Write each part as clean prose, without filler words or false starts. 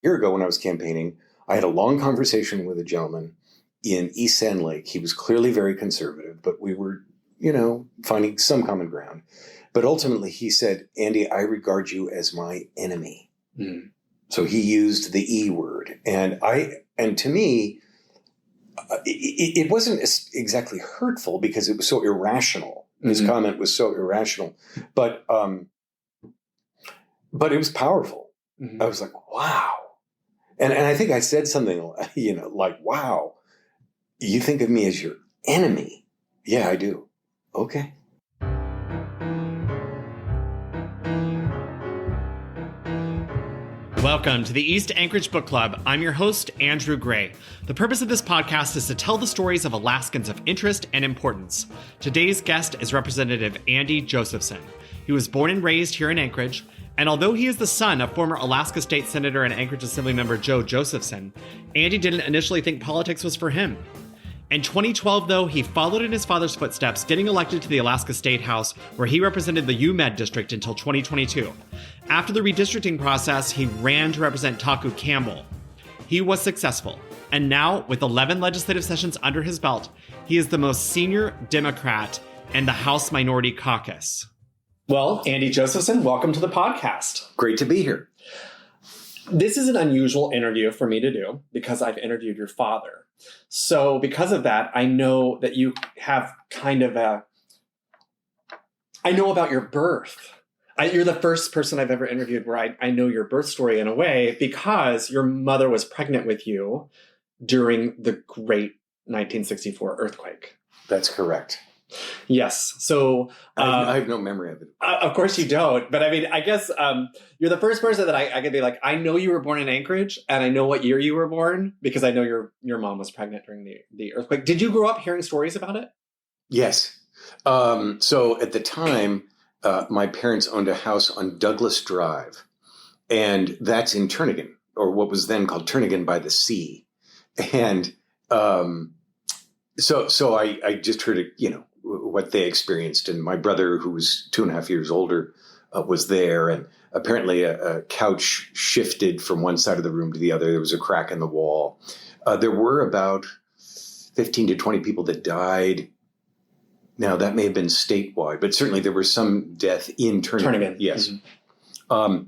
year ago when I was campaigning, I had a long conversation with a gentleman in East Sand Lake. He was clearly very conservative, but we were, finding some common ground. But ultimately he said, Andy, I regard you as my enemy. Mm. So he used the E word. And to me, it wasn't exactly hurtful because it was so irrational. His comment was so irrational, but it was powerful. Mm-hmm. I was like, wow. And I think I said something, like, wow, you think of me as your enemy? Yeah, I do. Okay. Welcome to the East Anchorage Book Club. I'm your host, Andrew Gray. The purpose of this podcast is to tell the stories of Alaskans of interest and importance. Today's guest is Representative Andy Josephson. He was born and raised here in Anchorage, and although he is the son of former Alaska State Senator and Anchorage Assembly member Joe Josephson, Andy didn't initially think politics was for him. In 2012, though, he followed in his father's footsteps, getting elected to the Alaska State House, where he represented the UMED district until 2022. After the redistricting process, he ran to represent Taku-Campbell. He was successful, and now, with 11 legislative sessions under his belt, he is the most senior Democrat in the House Minority Caucus. Well, Andy Josephson, welcome to the podcast. Great to be here. This is an unusual interview for me to do because I've interviewed your father. So because of that, I know that you have I know about your birth. You're the first person I've ever interviewed where I know your birth story in a way because your mother was pregnant with you during the great 1964 earthquake. That's correct. Yes. So I have no memory of it. Of course you don't. But I mean, I guess you're the first person that I could be like, I know you were born in Anchorage and I know what year you were born because I know your mom was pregnant during the earthquake. Did you grow up hearing stories about it? Yes. So at the time, my parents owned a house on Douglas Drive, and that's in Turnagain, or what was then called Turnagain by the Sea. And so I just heard what they experienced. And my brother, who was 2.5 years older, was there. And apparently a couch shifted from one side of the room to the other. There was a crack in the wall. There were about 15 to 20 people that died. Now, that may have been statewide, but certainly there was some death in Turnagain. Yes. Mm-hmm.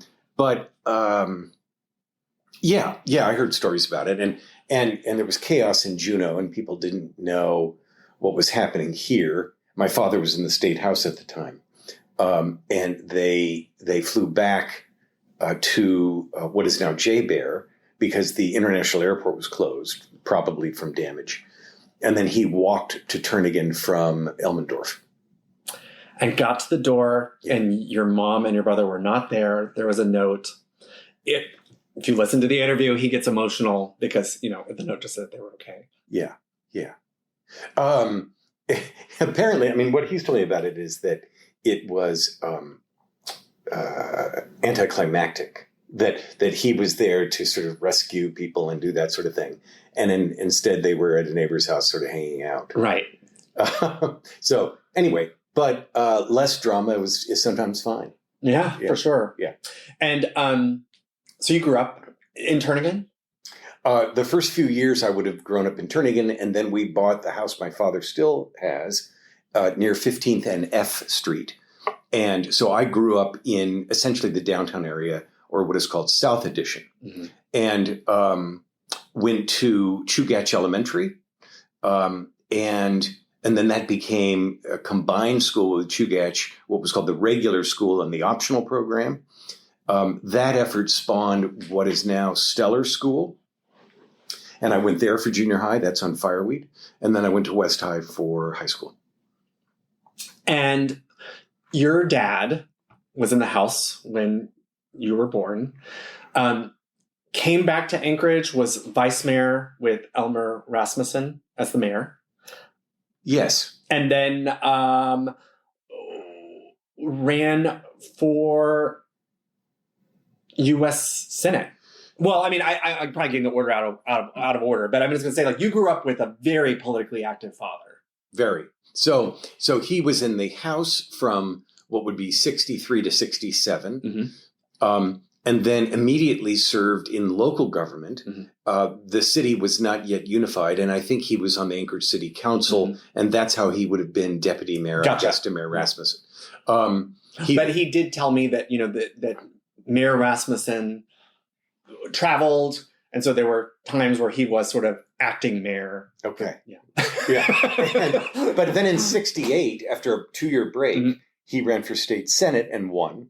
I heard stories about it. And there was chaos in Juneau, and people didn't know what was happening here. My father was in the state house at the time, and they flew back to what is now J-Bear because the international airport was closed, probably from damage. And then he walked to Turnagain from Elmendorf. And got to the door, and your mom and your brother were not there. There was a note. If you listen to the interview, he gets emotional because, the note just said they were okay. Yeah. Apparently, I mean, what he's told me about it is that it was anticlimactic, that he was there to sort of rescue people and do that sort of thing. And instead they were at a neighbor's house sort of hanging out. Right. So anyway, but less drama is sometimes fine. Yeah, for sure. Yeah. And so you grew up in Turnagain? The first few years I would have grown up in Turnagain, and then we bought the house my father still has near 15th and F Street. And so I grew up in essentially the downtown area, or what is called South Addition, mm-hmm. and went to Chugach Elementary, and then that became a combined school with Chugach, what was called the regular school and the optional program. That effort spawned what is now Stellar School. And I went there for junior high. That's on Fireweed. And then I went to West High for high school. And your dad was in the house when you were born. Came back to Anchorage, was vice mayor with Elmer Rasmussen as the mayor. Yes. And then ran for U.S. Senate. Well, I mean, I'm probably getting the order out of order, but I'm just going to say, you grew up with a very politically active father. Very. So he was in the House from what would be 63 to 67. Mm-hmm. and then immediately served in local government. The city was not yet unified, and I think he was on the Anchorage City Council, and that's how he would have been deputy mayor, I guess, to Mayor Rasmussen. But he did tell me that, that Mayor Rasmussen traveled, and so there were times where he was sort of acting mayor. Okay. But then in 1968, after a 2-year break, he ran for state senate and won.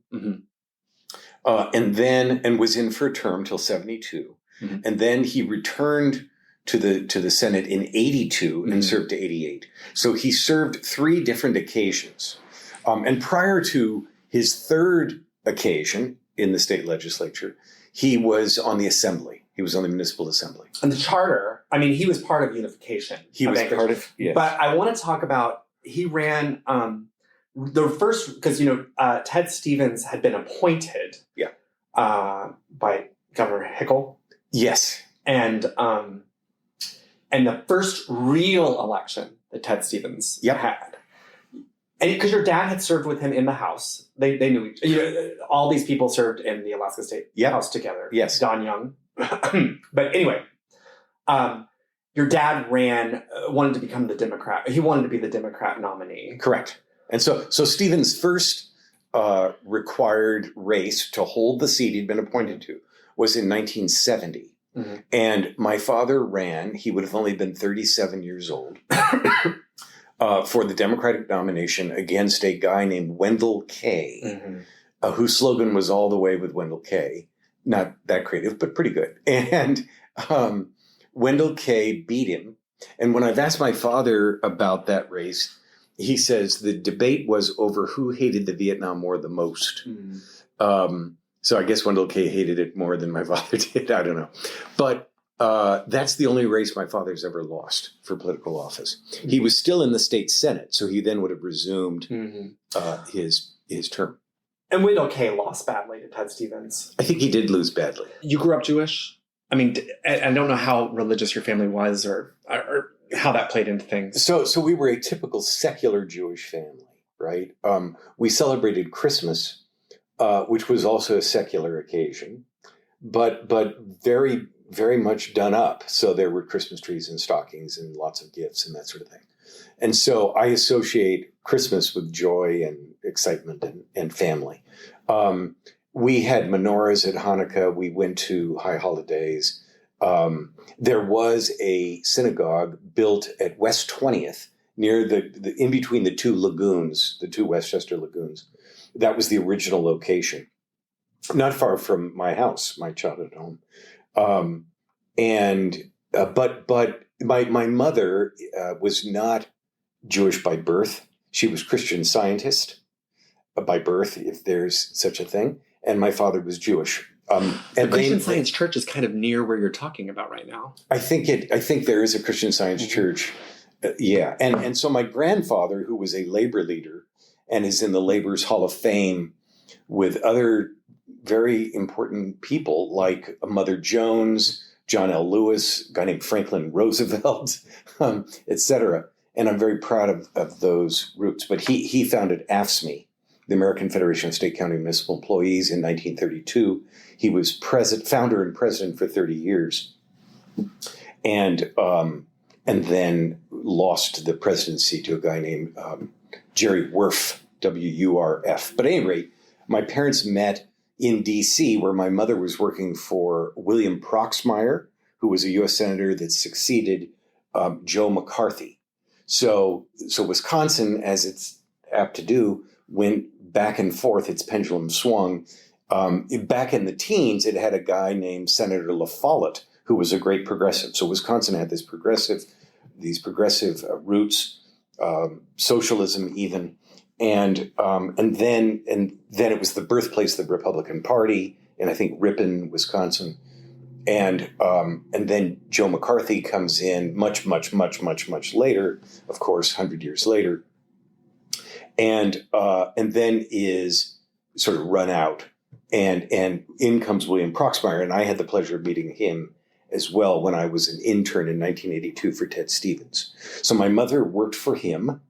And was in for a term till 1972. And then he returned to the Senate in 1982 and served to 1988. So he served 3 different occasions. And prior to his 3rd occasion in the state legislature, he was on the assembly. He was on the municipal assembly. And the charter, he was part of unification. He was part of, yes. But I want to talk about, he ran the first, because, Ted Stevens had been appointed by Governor Hickel. Yes. And the first real election that Ted Stevens had. And because your dad had served with him in the House. They knew each other. All these people served in the Alaska State House together. Yes. Don Young. But anyway, your dad wanted to become the Democrat. He wanted to be the Democrat nominee. Correct. And so Stevens' first required race to hold the seat he'd been appointed to was in 1970. And my father ran, he would have only been 37 years old, for the Democratic nomination against a guy named Wendell Kay, whose slogan was "All the Way with Wendell Kay." Not that creative, but pretty good. And Wendell Kay beat him. And when I've asked my father about that race, he says the debate was over who hated the Vietnam War the most. So I guess Wendell Kay hated it more than my father did. I don't know. But that's the only race my father's ever lost for political office. He was still in the state Senate, so he then would have resumed his term. And Wendell Kay lost badly to Ted Stevens. I think he did lose badly. You grew up Jewish? I don't know how religious your family was or how that played into things. So we were a typical secular Jewish family, right? We celebrated Christmas, which was also a secular occasion, but very, very much done up. So there were Christmas trees and stockings and lots of gifts and that sort of thing. And so I associate Christmas with joy and excitement and family. We had menorahs at Hanukkah. We went to high holidays. There was a synagogue built at West 20th near the in between the 2 lagoons, the 2 Westchester lagoons. That was the original location, not far from my house, my childhood home. But my mother was not Jewish by birth. She was Christian Scientist by birth, if there's such a thing. And my father was Jewish. The Christian Science Church is kind of near where you're talking about right now. I think there is a Christian Science Church. And so my grandfather, who was a labor leader and is in the Labor's Hall of Fame with other very important people like Mother Jones, John L. Lewis, a guy named Franklin Roosevelt, et cetera. And I'm very proud of those roots. But he founded AFSCME, the American Federation of State, County, and Municipal Employees, in 1932. He was founder and president for 30 years. And then lost the presidency to a guy named Jerry Wurf, W-U-R-F. But at any rate, my parents met in D.C., where my mother was working for William Proxmire, who was a U.S. senator that succeeded Joe McCarthy. So Wisconsin, as it's apt to do, went back and forth. Its pendulum swung. Back in the teens, it had a guy named Senator La Follette, who was a great progressive. So Wisconsin had these progressive roots, socialism even, and then it was the birthplace of the Republican Party, and I think Ripon, Wisconsin, and then Joe McCarthy comes in much later, of course, 100 years later, and then is sort of run out, and in comes William Proxmire, and I had the pleasure of meeting him as well when I was an intern in 1982 for Ted Stevens. So my mother worked for him.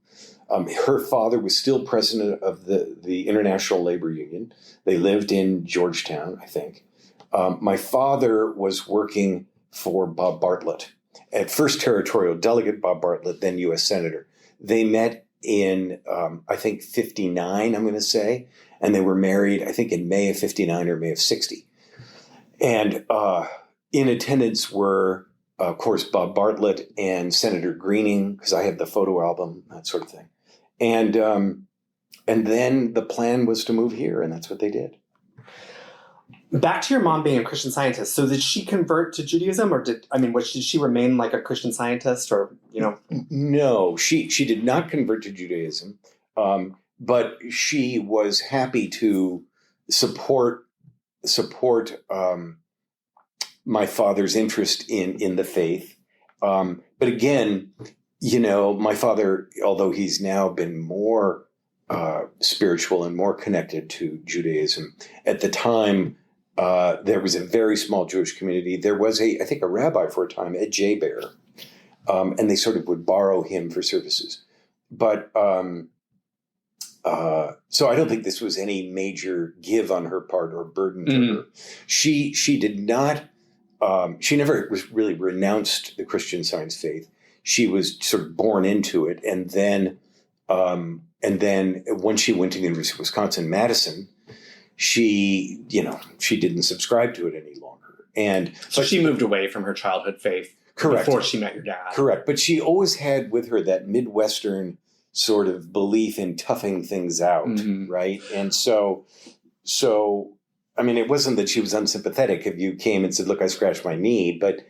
Her father was still president of the International Labor Union. They lived in Georgetown, I think. My father was working for Bob Bartlett, at first territorial delegate Bob Bartlett, then U.S. Senator. They met in, I think, 59, I'm going to say, and they were married, I think, in May of 59 or May of 60. And in attendance were, of course, Bob Bartlett and Senator Greening, because I have the photo album, that sort of thing. And then the plan was to move here, and that's what they did. Back to your mom being a Christian Scientist. So did she convert to Judaism, or did she remain like a Christian Scientist, or, you know? No, she did not convert to Judaism, but she was happy to support my father's interest in the faith. But again, you know, my father, although he's now been more spiritual and more connected to Judaism, at the time, there was a very small Jewish community. There was I think a rabbi for a time, Ed J. Bear, and they sort of would borrow him for services. But so I don't think this was any major give on her part or burden to her. She did not. She never really renounced the Christian Science faith. She was sort of born into it, and then when she went to the University of Wisconsin-Madison, she didn't subscribe to it any longer. And so she moved away from her childhood faith. Correct. Before she met your dad. Correct. But she always had with her that Midwestern sort of belief in toughing things out, right? And so, I mean, it wasn't that she was unsympathetic if you came and said, look, I scratched my knee, but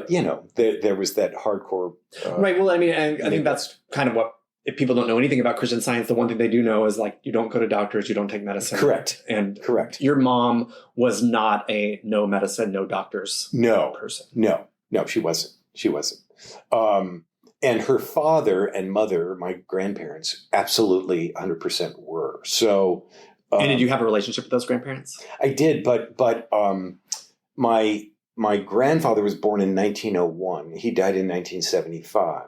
you know, there was that hardcore. Right. Well, I mean, I think that's kind of what, if people don't know anything about Christian Science, the one thing they do know is, like, you don't go to doctors, you don't take medicine. Correct. And correct. Your mom was not a no medicine, no doctors person. No, she wasn't. And her father and mother, my grandparents, absolutely 100% were. So. And did you have a relationship with those grandparents? I did, but my grandfather was born in 1901. He died in 1975.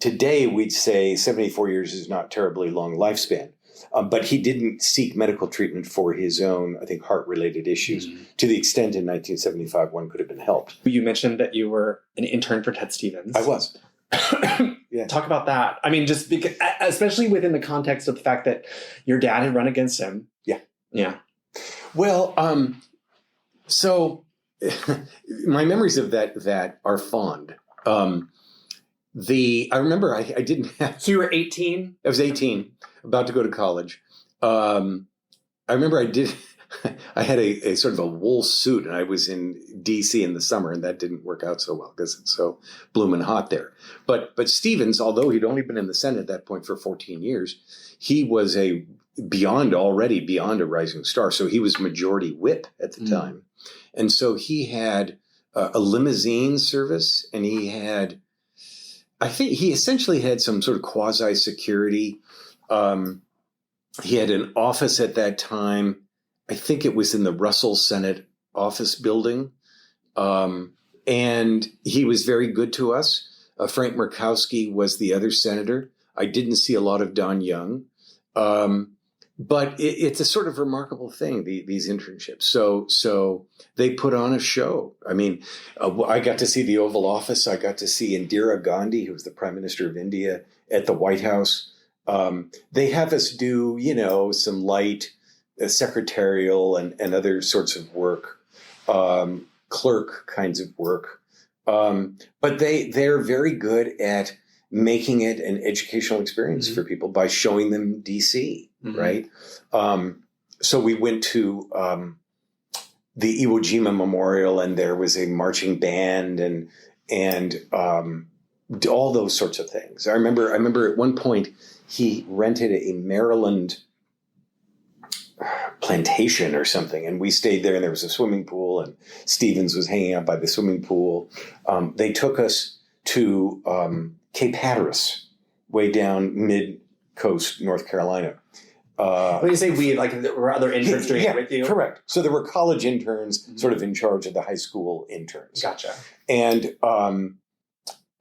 Today, we'd say 74 years is not terribly long lifespan. But he didn't seek medical treatment for his own, I think, heart-related issues to the extent in 1975 one could have been helped. You mentioned that you were an intern for Ted Stevens. I was. Yeah. Talk about that. I mean, just because, especially within the context of the fact that your dad had run against him. Yeah. Yeah. Well, so my memories of that are fond. I remember I didn't have. So you were 18? I was 18, about to go to college. I remember I had a sort of a wool suit, and I was in D.C. in the summer, and that didn't work out so well because it's so blooming hot there. But Stevens, although he'd only been in the Senate at that point for 14 years, he was beyond a rising star. So he was majority whip at the time. And so he had a limousine service, and I think he essentially had some sort of quasi-security. He had an office at that time. I think it was in the Russell Senate office building. And he was very good to us. Frank Murkowski was the other senator. I didn't see a lot of Don Young. But it's a sort of remarkable thing, these internships. So they put on a show. I mean, I got to see the Oval Office. I got to see Indira Gandhi, who was the Prime Minister of India, at the White House. They have us do, some light secretarial and other sorts of work, clerk kinds of work. But they're very good at making it an educational experience for people by showing them DC, right? So we went to the Iwo Jima Memorial, and there was a marching band and all those sorts of things. I remember at one point he rented a Maryland plantation or something, and we stayed there, and there was a swimming pool, and Stevens was hanging out by the swimming pool. They took us to Cape Hatteras, way down mid-coast North Carolina. When you say we, like, there were other interns doing it with you? Correct. So there were college interns sort of in charge of the high school interns. Gotcha. And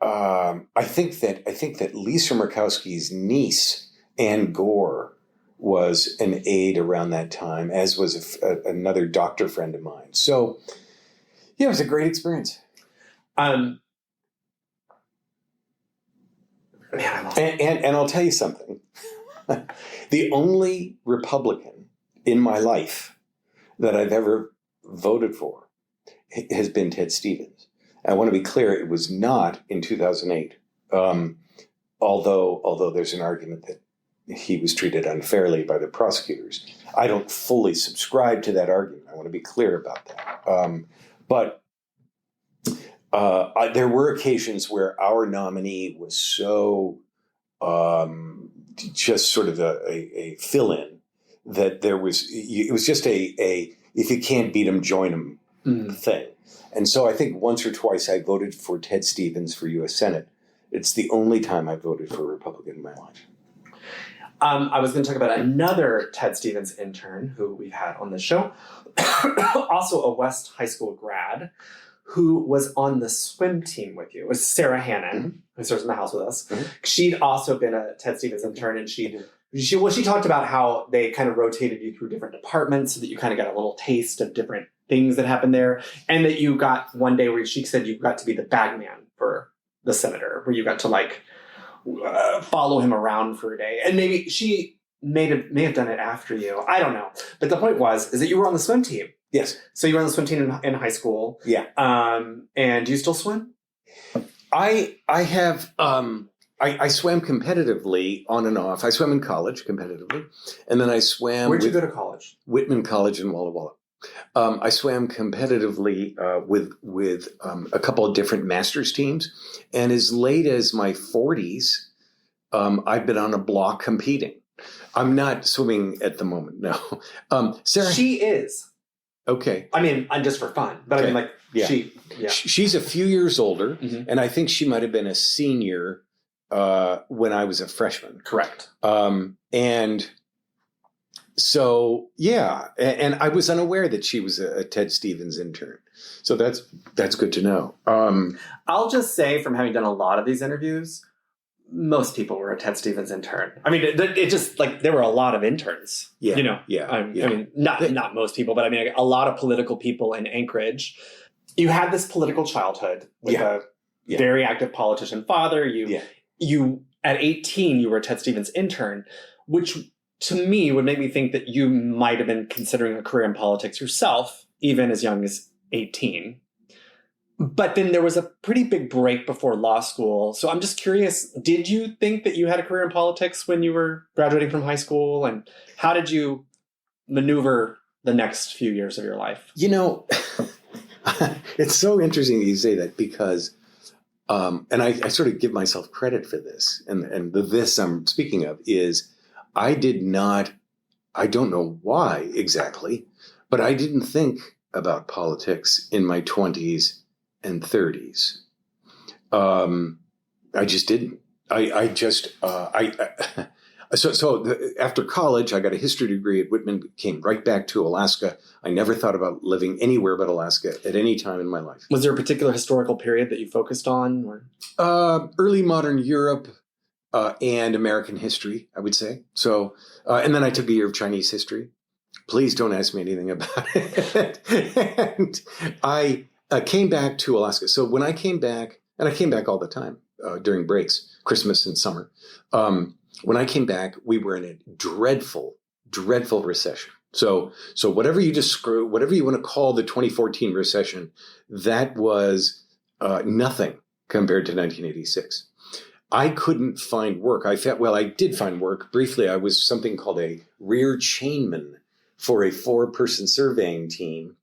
I think that Lisa Murkowski's niece, Ann Gore, was an aide around that time, as was another doctor friend of mine. So, yeah, it was a great experience. And I'll tell you something. The only Republican in my life that I've ever voted for has been Ted Stevens. I want to be clear, it was not in 2008, although there's an argument that he was treated unfairly by the prosecutors. I don't fully subscribe to that argument. I want to be clear about that. But there were occasions where our nominee was so just sort of a fill-in that it was just a if you can't beat him, join him thing. And so I think once or twice I voted for Ted Stevens for U.S. Senate. It's the only time I voted for a Republican in my life. I was going to talk about another Ted Stevens intern who we've had on the show, also a West High School grad, who was on the swim team with you. It was Sarah Hannon, who serves in the house with us. Mm-hmm. She'd also been a Ted Stevens intern, and she talked about how they kind of rotated you through different departments so that you kind of got a little taste of different things that happened there, and that you got one day where she said you got to be the bagman for the senator, where you got to follow him around for a day. And maybe she may have done it after you. I don't know. But the point is that you were on the swim team. Yes. So you were on the swim team in high school. Yeah. And do you still swim? I have I swam competitively on and off. I swam in college competitively, and then I swam. Where'd you go to college? Whitman College in Walla Walla. I swam competitively with a couple of different masters teams, and as late as my 40s, I've been on a block competing. I'm not swimming at the moment, no. Sarah, she is. Okay. I mean, I'm just for fun, but okay. I mean, she's a few years older, and I think she might have been a senior when I was a freshman. Correct. And so, yeah, and I was unaware that she was a Ted Stevens intern. So that's good to know. I'll just say, from having done a lot of these interviews, most people were a Ted Stevens intern. I mean, it just there were a lot of interns. Yeah, I mean, not most people, but I mean, a lot of political people in Anchorage. You had this political childhood with a very active politician father. You at 18, you were a Ted Stevens intern, which to me would make me think that you might have been considering a career in politics yourself, even as young as 18. But then there was a pretty big break before law school. So I'm just curious, did you think that you had a career in politics when you were graduating from high school? And how did you maneuver the next few years of your life? It's so interesting that you say that because, and I sort of give myself credit for this. And this I'm speaking of is I don't know why exactly, but I didn't think about politics in my 20s and 30s. I just didn't. So after college, I got a history degree at Whitman, came right back to Alaska. I never thought about living anywhere but Alaska at any time in my life. Was there a particular historical period that you focused on? Or? Early modern Europe and American history, I would say. So, and then I took a year of Chinese history. Please don't ask me anything about it. And I came back to Alaska. So when I came back, and I came back all the time during breaks, Christmas and summer. When I came back, we were in a dreadful, dreadful recession. So whatever you want to call the 2014 recession, that was nothing compared to 1986. I couldn't find work. I did find work. Briefly, I was something called a rear chainman for a 4-person surveying team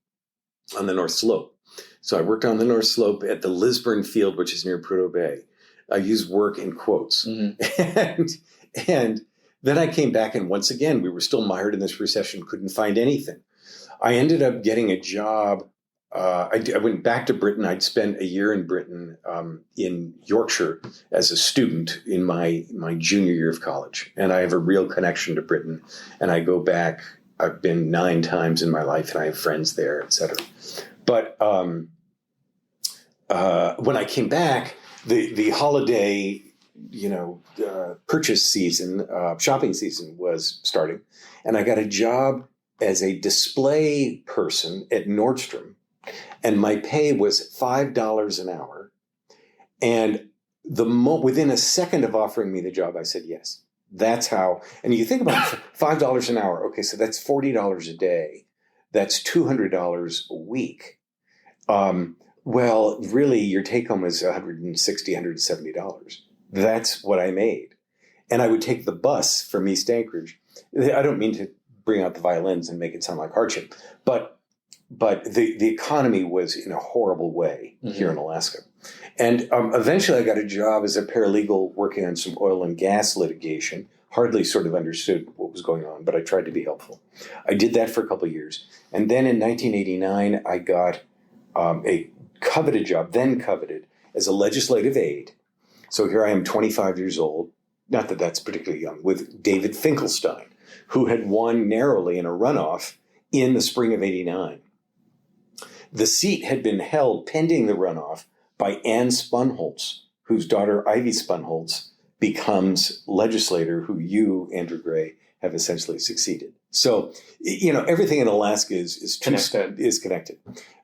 on the North Slope. So I worked on the North Slope at the Lisburn Field, which is near Prudhoe Bay. I use work in quotes. Mm-hmm. And then I came back, and once again, we were still mired in this recession, couldn't find anything. I ended up getting a job. I went back to Britain. I'd spent a year in Britain in Yorkshire as a student in my junior year of college. And I have a real connection to Britain. And I go back. I've been 9 times in my life, and I have friends there, et cetera. But when I came back, the holiday, purchase season, shopping season was starting, and I got a job as a display person at Nordstrom, and my pay was $5 an hour. And within a second of offering me the job, I said yes. That's how. And you think about $5 an hour. Okay, so that's $40 a day. That's $200 a week. Well, really, your take home is $160, $170. That's what I made. And I would take the bus from East Anchorage. I don't mean to bring out the violins and make it sound like hardship, but the economy was in a horrible way here in Alaska. And eventually I got a job as a paralegal working on some oil and gas litigation. Hardly sort of understood what was going on, but I tried to be helpful. I did that for a couple of years. And then in 1989, I got a coveted job, then coveted, as a legislative aide. So here I am, 25 years old, not that that's particularly young, with David Finkelstein, who had won narrowly in a runoff in the spring of '89. The seat had been held pending the runoff by Ann Spunholz, whose daughter Ivy Spunholz becomes legislator, who you, Andrew Gray, have essentially succeeded. So, everything in Alaska is connected.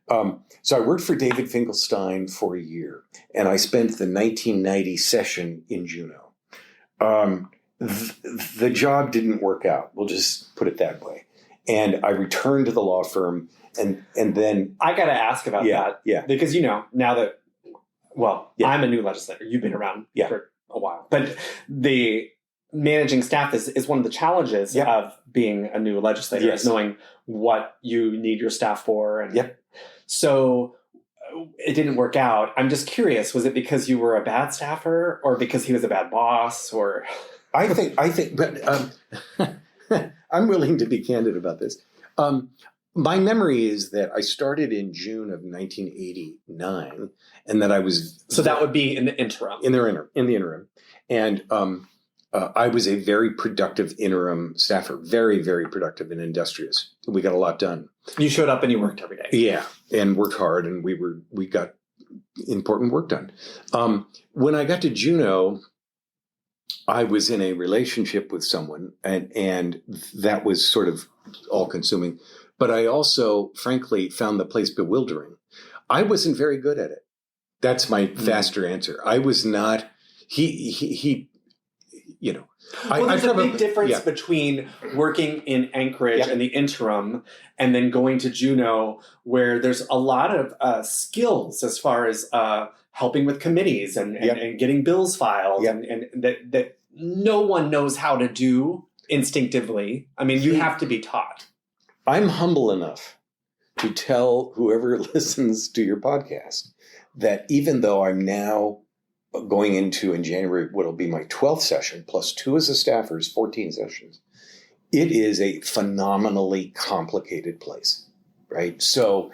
So I worked for David Finkelstein for a year, and I spent the 1990 session in Juneau. The job didn't work out. We'll just put it that way. And I returned to the law firm, and then I got to ask about that. Yeah. Because, now that, I'm a new legislator. You've been around for a while. But the managing staff is one of the challenges of being a new legislator, is knowing what you need your staff for. And so it didn't work out. I'm just curious, was it because you were a bad staffer, or because he was a bad boss, or... I think, but I'm willing to be candid about this. My memory is that I started in June of 1989, and that I was... So that would be in the interim. In the interim. And I was a very productive interim staffer, very, very productive and industrious. We got a lot done. You showed up and you worked every day. Yeah, and worked hard, and we got important work done. When I got to Juneau, I was in a relationship with someone, and that was sort of all-consuming. But I also, frankly, found the place bewildering. I wasn't very good at it. That's my faster answer. I was not. He there's a big difference between working in Anchorage and the interim, and then going to Juneau, where there's a lot of skills as far as helping with committees and getting bills filed, and that no one knows how to do instinctively. I mean, you have to be taught. I'm humble enough to tell whoever listens to your podcast that even though I'm now going into, in January, what'll be my 12th session, plus 2 as a staffer, is 14 sessions, it is a phenomenally complicated place, right? So,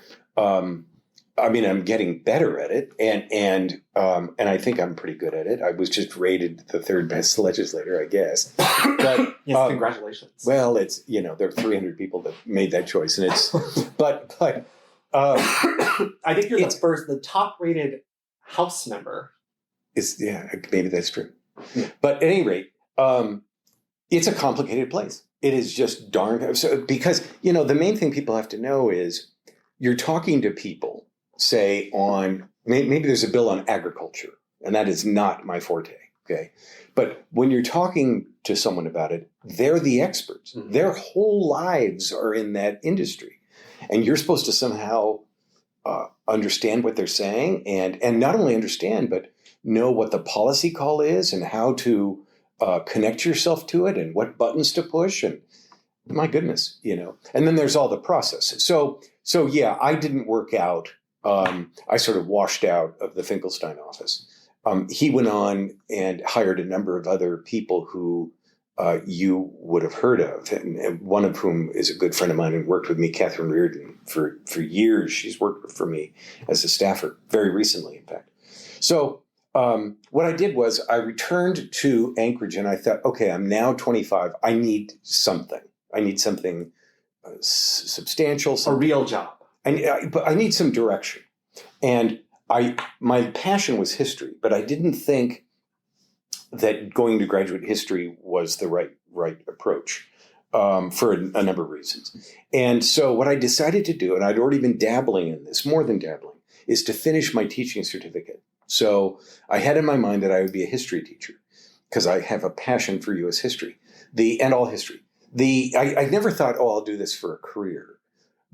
I'm getting better at it, and I think I'm pretty good at it. I was just rated the 3rd best legislator, I guess. But yes, congratulations. Well, it's there are 300 people that made that choice, and it's but I think you're the top rated House member. Maybe that's true. Yeah. But at any rate, it's a complicated place. It is just darn because the main thing people have to know is you're talking to people. Say on maybe there's a bill on agriculture, and that is not my forte. Okay, but when you're talking to someone about it, they're the experts. Mm-hmm. Their whole lives are in that industry, and you're supposed to somehow understand what they're saying, and not only understand, but know what the policy call is and how to connect yourself to it and what buttons to push. And my goodness, And then there's all the process. So yeah, I didn't work out. I sort of washed out of the Finkelstein office. He went on and hired a number of other people who you would have heard of, and one of whom is a good friend of mine and worked with me, Catherine Reardon, for years. She's worked for me as a staffer, very recently, in fact. So what I did was I returned to Anchorage, and I thought, okay, I'm now 25. I need something. I need something substantial. A real job. But I need some direction. And my passion was history, but I didn't think that going to graduate history was the right approach for a number of reasons. And so what I decided to do, and I'd already been dabbling in this, more than dabbling, is to finish my teaching certificate. So I had in my mind that I would be a history teacher because I have a passion for U.S. history, and all history. I never thought, I'll do this for a career.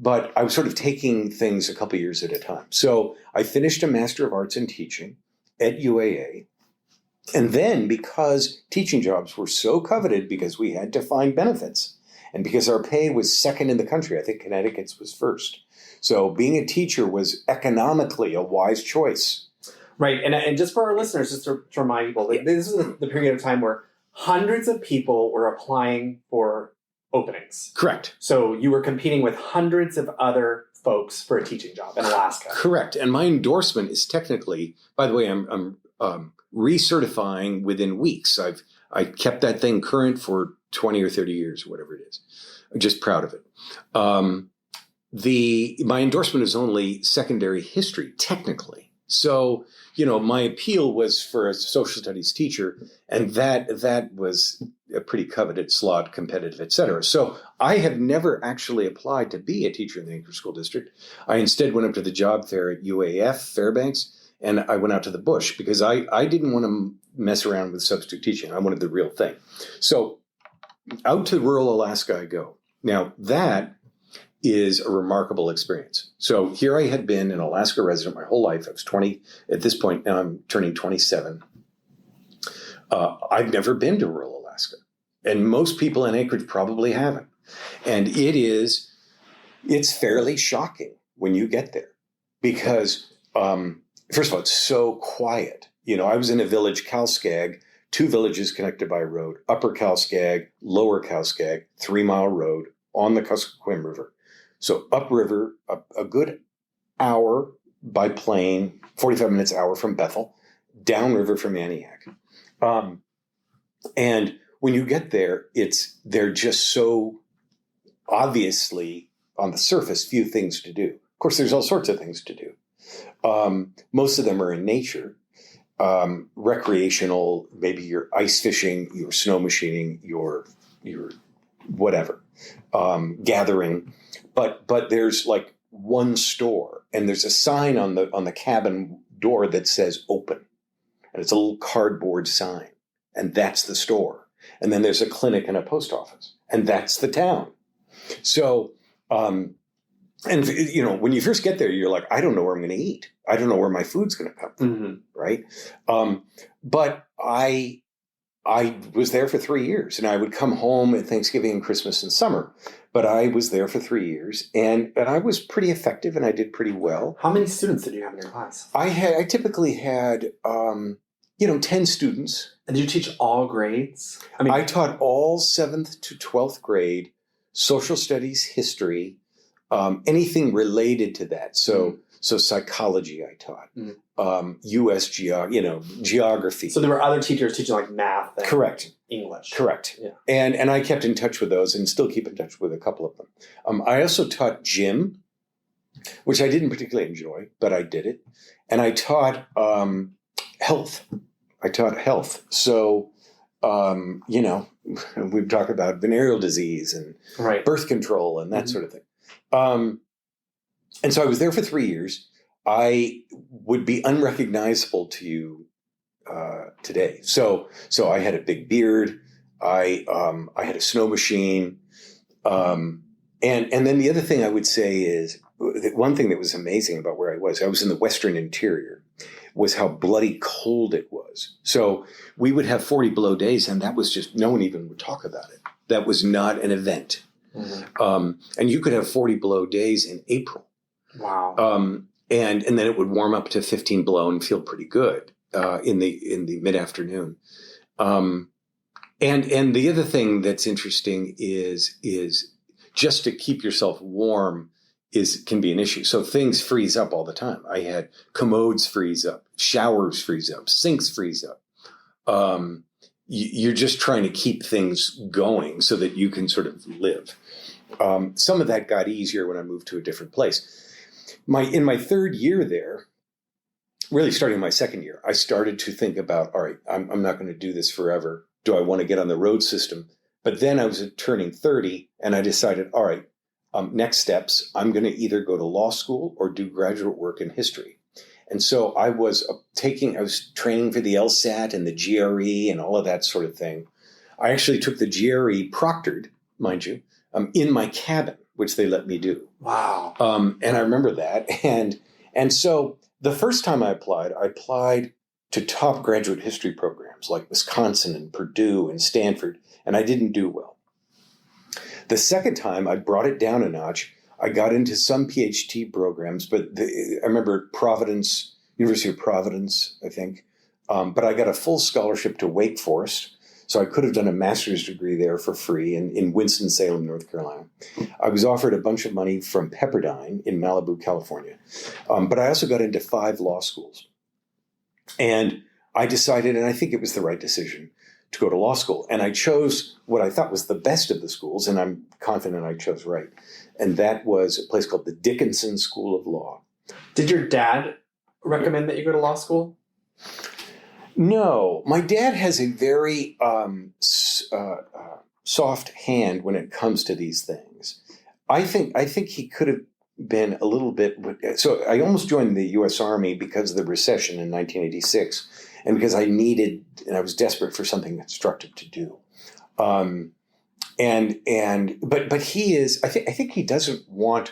But I was sort of taking things a couple years at a time. So I finished a Master of Arts in Teaching at UAA. And then because teaching jobs were so coveted because we had defined benefits and because our pay was second in the country, I think Connecticut's was first. So being a teacher was economically a wise choice. Right. And just for our listeners, just to remind people, this is the period of time where hundreds of people were applying for openings. Correct. So you were competing with hundreds of other folks for a teaching job in Alaska. Correct. And my endorsement is technically, by the way, I'm recertifying within weeks. I kept that thing current for 20 or 30 years, or whatever it is. I'm just proud of it. My endorsement is only secondary history, technically. So, my appeal was for a social studies teacher, and that was a pretty coveted slot, competitive, et cetera. So I have never actually applied to be a teacher in the Anchorage School District. I instead went up to the job fair at UAF, Fairbanks, and I went out to the bush because I didn't want to mess around with substitute teaching. I wanted the real thing. So out to rural Alaska I go. Now that is a remarkable experience. So here I had been an Alaska resident my whole life. I was 20 at this point. Now I'm turning 27. I've never been to rural Alaska. And most people in Anchorage probably haven't. And it's fairly shocking when you get there because, first of all, it's so quiet. I was in a village, Calskag, 2 villages connected by a road, Upper Calskag, Lower Calskag, 3-mile road on the Kuskokwim River. So upriver, a good hour by plane, 45 minutes hour from Bethel, downriver from Antioch. And when you get there, they're just so obviously on the surface, few things to do. Of course, there's all sorts of things to do. Most of them are in nature, recreational, maybe you're ice fishing, you're snow machining, you're whatever, gathering. But there's like one store and there's a sign on the cabin door that says open. And it's a little cardboard sign. And that's the store. And then there's a clinic and a post office. And that's the town. So, when you first get there, you're like, I don't know where I'm going to eat. I don't know where my food's going to come from, right? But I was there for 3 years, and I would come home at Thanksgiving and Christmas and summer. But I was there for 3 years, and I was pretty effective, and I did pretty well. How many students did you have in your class? I typically had 10 students. And did you teach all grades? I taught all 7th to 12th grade, social studies, history, anything related to that. So psychology I taught, U.S. geography. So there were other teachers teaching like math and Correct. English. Correct. Yeah. And I kept in touch with those and still keep in touch with a couple of them. I also taught gym, which I didn't particularly enjoy, but I did it. And I taught health. So, we've talked about venereal disease and birth control and that sort of thing. And so I was there for 3 years. I would be unrecognizable to you today. So I had a big beard. I had a snow machine. And then the other thing I would say is one thing that was amazing about where I was in the Western interior, was how bloody cold it was. So we would have 40 below days, and that was just, no one even would talk about it. That was not an event. And you could have 40 below days in April. Wow. And then it would warm up to 15 below and feel pretty good in the mid-afternoon. And the other thing that's interesting is just to keep yourself warm can be an issue. So things freeze up all the time. I had commodes freeze up, showers freeze up, sinks freeze up. You're just trying to keep things going so that you can sort of live. Some of that got easier when I moved to a different place. In my third year there, really starting my second year, I started to think about, all right, I'm not going to do this forever. Do I want to get on the road system? But then I was turning 30 and I decided, all right, next steps, I'm going to either go to law school or do graduate work in history. And so I was training for the LSAT and the GRE and all of that sort of thing. I actually took the GRE proctored, mind you, in my cabin, which they let me do. Wow. And I remember that. And so the first time I applied to top graduate history programs like Wisconsin and Purdue and Stanford, and I didn't do well. The second time I brought it down a notch. I got into some PhD programs, but I remember Providence, University of Providence, I think. But I got a full scholarship to Wake Forest. So I could have done a master's degree there for free in Winston-Salem, North Carolina. I was offered a bunch of money from Pepperdine in Malibu, California. But I also got into 5 law schools. And I decided, and I think it was the right decision, to go to law school. And I chose what I thought was the best of the schools, and I'm confident I chose right. And that was a place called the Dickinson School of Law. Did your dad recommend that you go to law school? No. My dad has a very soft hand when it comes to these things. I think he could have been a little bit... So I almost joined the U.S. Army because of the recession in 1986, and because I was desperate for something constructive to do. But he is, I think he doesn't want,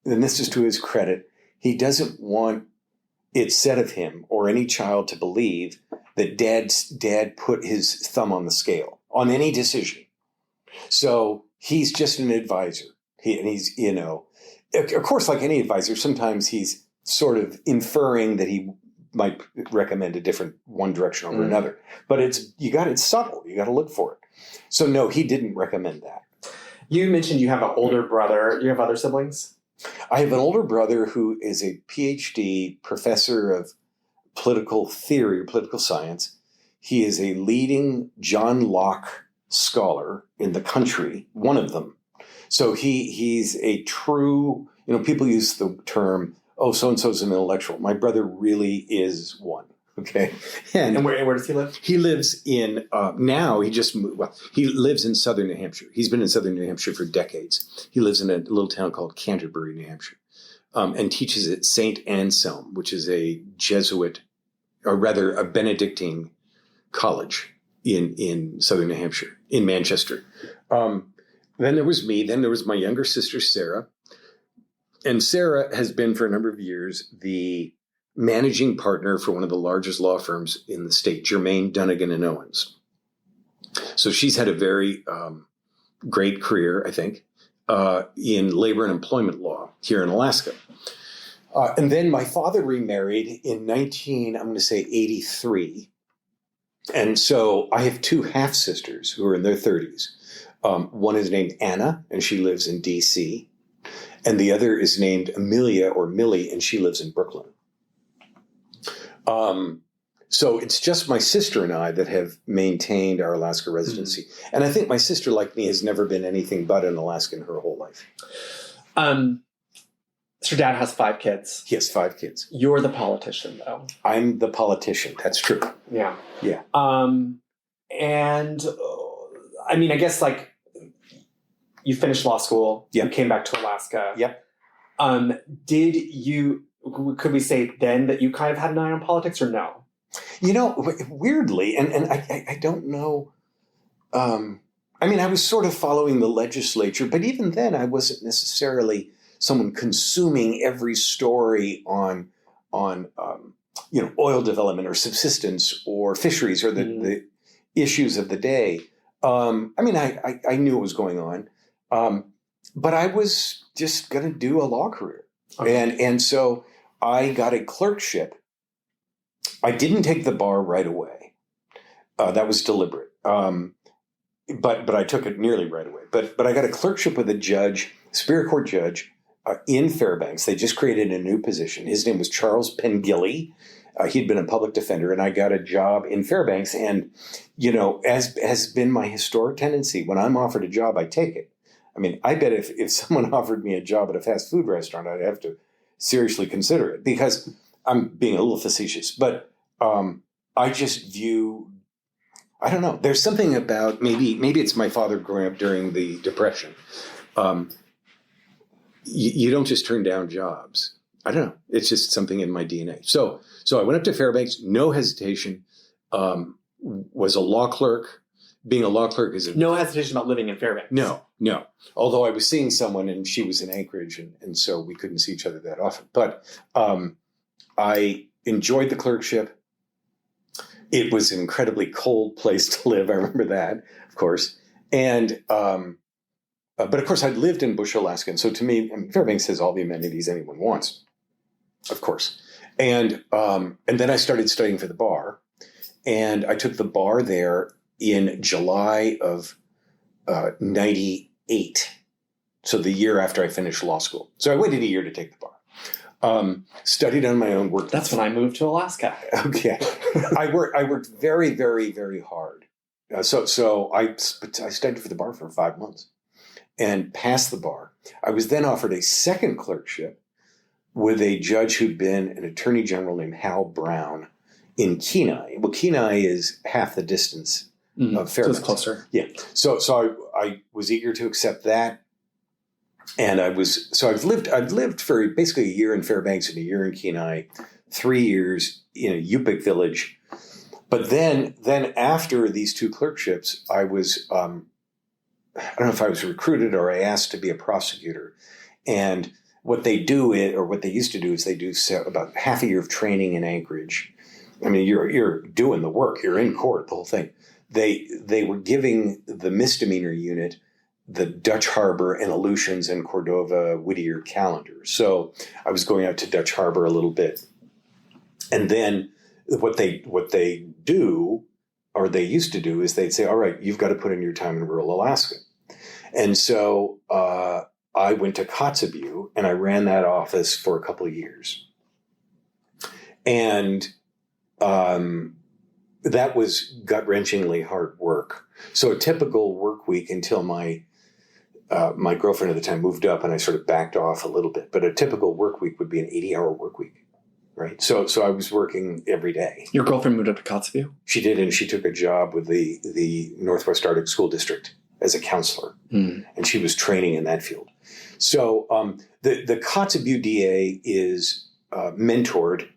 and this is to his credit, he doesn't want it said of him or any child to believe that dad put his thumb on the scale on any decision. So he's just an advisor. He's, of course, like any advisor, sometimes he's sort of inferring that he might recommend a different one direction over another, but it's subtle. You got to look for it. So no, he didn't recommend that. You mentioned you have an older brother. You have other siblings? I have an older brother who is a PhD professor of political theory or political science. He is a leading John Locke scholar in the country, one of them. So he's a true, people use the term, oh, so-and-so's an intellectual. My brother really is one. Okay. And where does he live? He lives in, now he just moved, he lives in southern New Hampshire. He's been in southern New Hampshire for decades. He lives in a little town called Canterbury, New Hampshire, and teaches at St. Anselm, which is a Jesuit, or rather a Benedictine college in southern New Hampshire, in Manchester. Then there was me. Then there was my younger sister, Sarah. And Sarah has been for a number of years the managing partner for one of the largest law firms in the state, Germain, Dunnigan & Owens. So she's had a very great career, I think, in labor and employment law here in Alaska. And then my father remarried in 83. And so I have 2 half-sisters who are in their 30s. One is named Anna, and she lives in D.C., and the other is named Amelia or Millie, and she lives in Brooklyn. So it's just my sister and I that have maintained our Alaska residency. Mm-hmm. And I think my sister, like me, has never been anything but an Alaskan her whole life. So Dad has 5 kids. He has 5 kids. You're the politician, though. I'm the politician. That's true. Yeah. Yeah. And I mean, I guess you finished law school. Yep. You came back to Alaska. Yep. Could we say then that you kind of had an eye on politics, or no? Weirdly, and I don't know. I mean, I was sort of following the legislature, but even then I wasn't necessarily someone consuming every story on oil development or subsistence or fisheries or the issues of the day. I mean, I knew what was going on, but I was just going to do a law career. Okay. And so I got a clerkship. I didn't take the bar right away. That was deliberate. But I took it nearly right away. But I got a clerkship with a judge, Superior Court judge, in Fairbanks. They just created a new position. His name was Charles Pengilly. He'd been a public defender, and I got a job in Fairbanks. And, as has been my historic tendency, when I'm offered a job, I take it. I mean, I bet if someone offered me a job at a fast food restaurant, I'd have to seriously consider it, because I'm being a little facetious, but I just view, I don't know, there's something about, maybe it's my father growing up during the Depression. You don't just turn down jobs. I don't know. It's just something in my DNA. So I went up to Fairbanks, no hesitation, was a law clerk. Being a law clerk is no hesitation about living in Fairbanks. No. Although I was seeing someone and she was in Anchorage, and so we couldn't see each other that often. But I enjoyed the clerkship. It was an incredibly cold place to live. I remember that, of course. And but of course, I'd lived in Bush, Alaska, and so to me, Fairbanks has all the amenities anyone wants, of course. And then I started studying for the bar, and I took the bar there in July of 98. So the year after I finished law school. So I waited a year to take the bar. Studied on my own work. That's when I moved to Alaska. Okay. I worked very, very, very hard. So I studied for the bar for 5 months and passed the bar. I was then offered a second clerkship with a judge who'd been an attorney general named Hal Brown in Kenai. Well, Kenai is half the distance of Fairbanks. So it's closer. Yeah. So I was eager to accept that. And I've lived for basically a year in Fairbanks and a year in Kenai, 3 years in a Yupik village. But then after these two clerkships, I was, I don't know if I was recruited or I asked to be a prosecutor. And what they do, or what they used to do, is they do about half a year of training in Anchorage. I mean, you're doing the work. You're in court, the whole thing. They were giving the misdemeanor unit the Dutch Harbor and Aleutians and Cordova Whittier calendars. So I was going out to Dutch Harbor a little bit. And then what they do, or they used to do, is they'd say, all right, you've got to put in your time in rural Alaska. And so I went to Kotzebue and I ran that office for a couple of years. And that was gut-wrenchingly hard work. So a typical work week until my girlfriend at the time moved up and I sort of backed off a little bit. But a typical work week would be an 80-hour work week, right? So I was working every day. Your girlfriend moved up to Kotzebue? She did, and she took a job with the Northwest Arctic School District as a counselor. And she was training in that field. So the Kotzebue DA is mentored,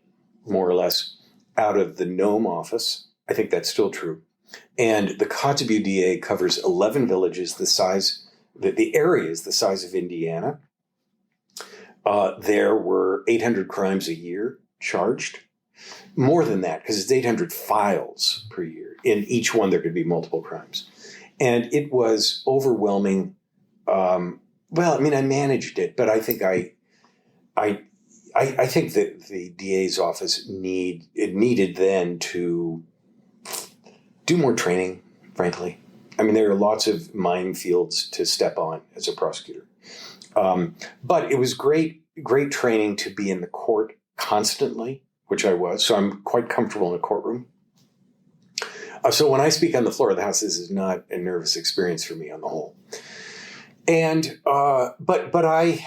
more or less, out of the Nome office. I think that's still true. And the Kotzebue DA covers 11 villages, the area is the size of Indiana. There were 800 crimes a year charged. More than that, because it's 800 files per year. In each one, there could be multiple crimes. And it was overwhelming. Well, I mean, I managed it, but I think I think that the DA's office needed then to do more training, frankly. I mean, there are lots of minefields to step on as a prosecutor. But it was great training to be in the court constantly, which I was. So I'm quite comfortable in a courtroom. So when I speak on the floor of the House, this is not a nervous experience for me on the whole. And but I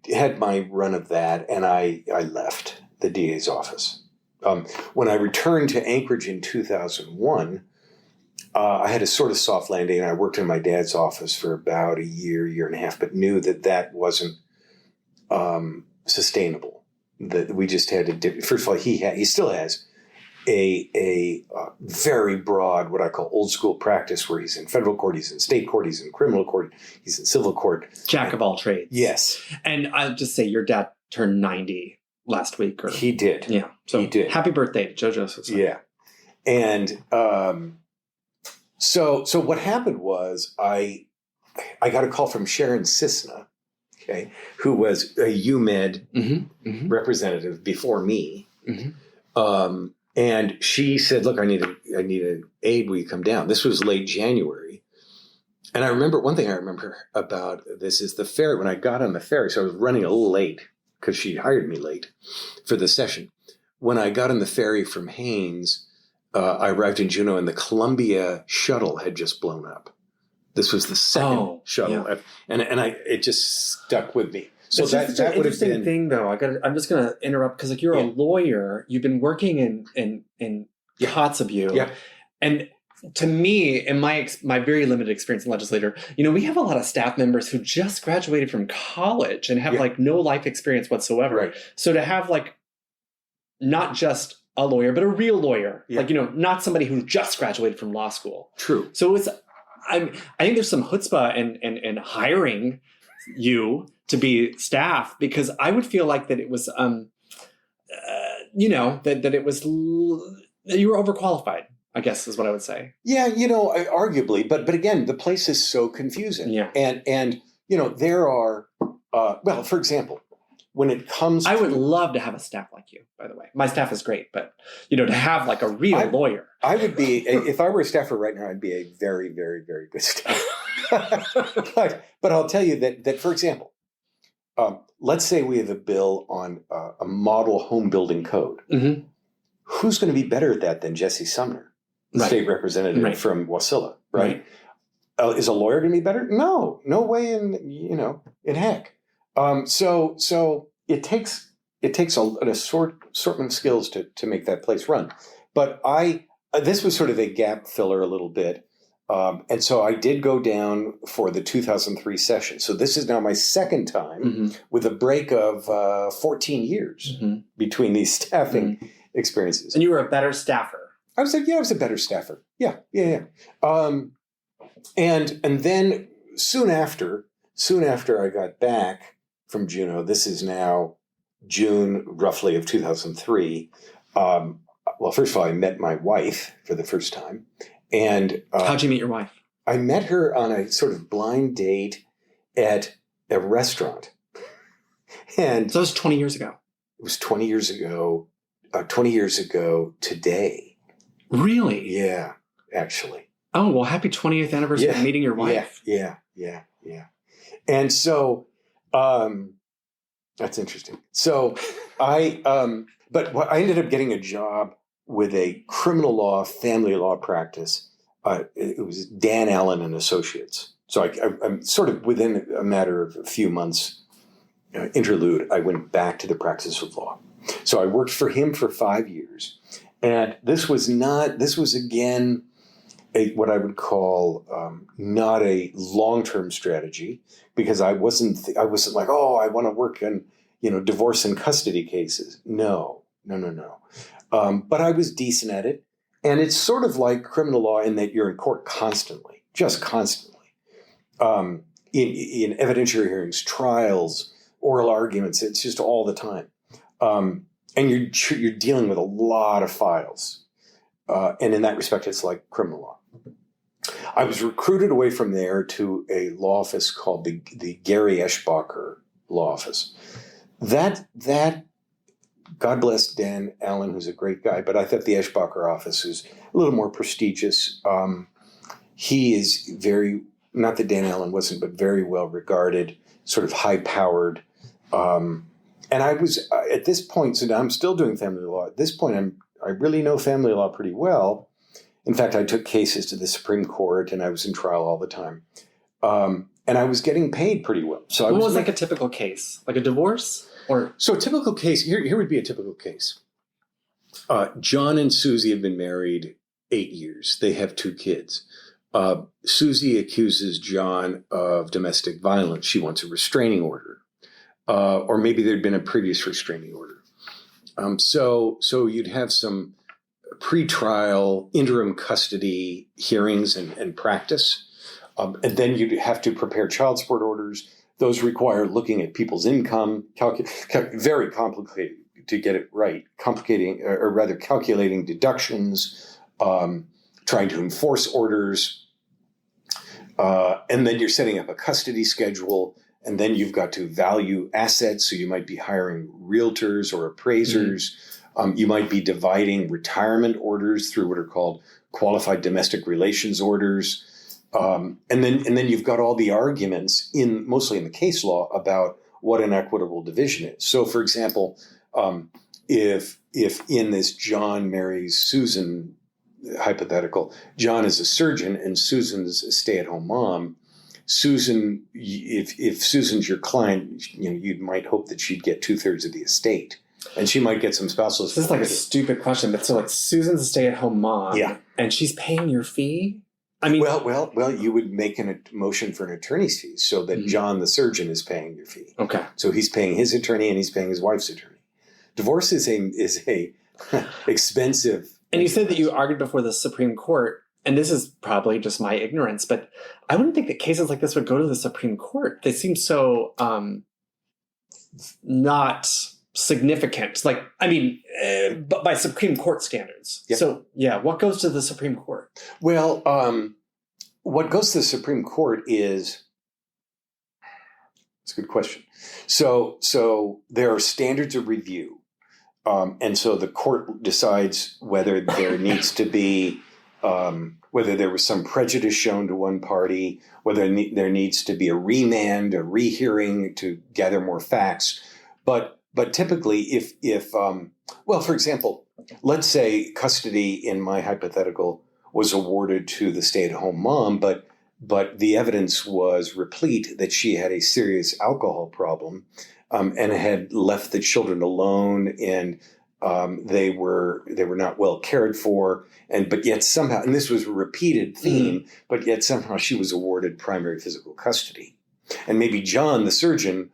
had my run of that, and I left the DA's office. When I returned to Anchorage in 2001, I had a sort of soft landing, and I worked in my dad's office for about a year and a half, but knew that wasn't sustainable. That we just had to. First of all, he still has a very broad, what I call old school practice, where he's in federal court, he's in state court, he's in criminal court, he's in civil court. Jack of all trades. Yes. And I'll just say your dad turned 90 last week. He did. Yeah. So he did. Happy birthday to Joe Josephson. Yeah. And so what happened was I got a call from Sharon Cisna, okay, who was a UMED representative before me. And she said, look, I need an aide. Will you come down? This was late January. And I remember, one thing I remember about this is the ferry. When I got on the ferry, so I was running a little late because she hired me late for the session. When I got on the ferry from Haines, I arrived in Juneau and the Columbia shuttle had just blown up. This was the second shuttle. Yeah. And it just stuck with me. So it's that just an would have interesting been thing, though. I'm just going to interrupt because, like, you're a lawyer. You've been working in Kotzebue, and to me, in my very limited experience in legislature, we have a lot of staff members who just graduated from college and have like no life experience whatsoever. Right. So to have like not just a lawyer, but a real lawyer, like not somebody who just graduated from law school. True. So I think there's some chutzpah in hiring you to be staff, because I would feel like that it was, that it was, that you were overqualified, I guess is what I would say. Yeah, arguably, but again, the place is so confusing. Yeah. And there are, for example, when it comes to... I would love to have a staff like you, by the way. My staff is great, but, to have like a real lawyer. I would be, if I were a staffer right now, I'd be a very, very, very good staff. but I'll tell you that for example, let's say we have a bill on a model home building code. Mm-hmm. Who's going to be better at that than Jesse Sumner, the state representative from Wasilla, right? Is a lawyer going to be better? No way in heck. So it takes an assortment of skills to make that place run. But this was sort of a gap filler a little bit. And so I did go down for the 2003 session. So this is now my second time with a break of 14 years between these staffing experiences. And you were a better staffer. I was a better staffer. Yeah. And then soon after I got back from Juneau, this is now June roughly of 2003. First of all, I met my wife for the first time. And how'd you meet your wife? I met her on a sort of blind date at a restaurant. And so it was 20 years ago. It was 20 years ago. 20 years ago today. Really? Yeah, actually. Oh, well, happy 20th anniversary of meeting your wife. Yeah. And so that's interesting. So I ended up getting a job with a criminal law, family law practice. It was Dan Allen and Associates. So I'm sort of within a matter of a few months interlude, I went back to the practice of law. So I worked for him for 5 years. And this was again, what I would call not a long-term strategy, because I wasn't like, I want to work on, divorce and custody cases. No. But I was decent at it. And it's sort of like criminal law in that you're in court constantly, just constantly. In evidentiary hearings, trials, oral arguments, it's just all the time. And you're dealing with a lot of files. And in that respect, it's like criminal law. I was recruited away from there to a law office called the Gary Eschbacher Law Office. That God bless Dan Allen, who's a great guy, but I thought the Eschbacher office is a little more prestigious. He is not that Dan Allen wasn't, but very well regarded, sort of high-powered. And I was, at this point, so now I'm still doing family law. At this point, I really know family law pretty well. In fact, I took cases to the Supreme Court, and I was in trial all the time. And I was getting paid pretty well. So what was like a typical case? Like a divorce? So a typical case, here would be a typical case. John and Susie have been married 8 years. They have 2 kids. Susie accuses John of domestic violence. She wants a restraining order. Or maybe there'd been a previous restraining order. So you'd have some pretrial interim custody hearings and practice. And then you'd have to prepare child support orders. Those require looking at people's income, very complicated to get it right, calculating deductions, trying to enforce orders. And then you're setting up a custody schedule. And then you've got to value assets. So you might be hiring realtors or appraisers. You might be dividing retirement orders through what are called qualified domestic relations orders. And then you've got all the arguments mostly in the case law about what an equitable division is. So, for example, if in this John marries Susan hypothetical, John is a surgeon and Susan's a stay-at-home mom, Susan, if Susan's your client, you might hope that she'd get 2/3 of the estate. And she might get some spousal. This is like a stupid question, but so like Susan's a stay-at-home mom, yeah, and she's paying your fee. I mean, well, you would make a motion for an attorney's fee so that John the surgeon is paying your fee. Okay, so he's paying his attorney and he's paying his wife's attorney. Divorce is a expensive. And you said that you argued before the Supreme Court, and this is probably just my ignorance, but I wouldn't think that cases like this would go to the Supreme Court. They seem so not significant. Like, I mean, but by Supreme Court standards. Yep. So, yeah, what goes to the Supreme Court? Well, what goes to the Supreme Court is, it's a good question. So there are standards of review. And so the court decides whether there needs to be, whether there was some prejudice shown to one party, whether there needs to be a remand, a rehearing to gather more facts. But typically, if for example, let's say custody in my hypothetical was awarded to the stay-at-home mom, but the evidence was replete that she had a serious alcohol problem, and had left the children alone, and they were not well cared for, but yet somehow, and this was a repeated theme, but yet somehow she was awarded primary physical custody, and maybe John the surgeon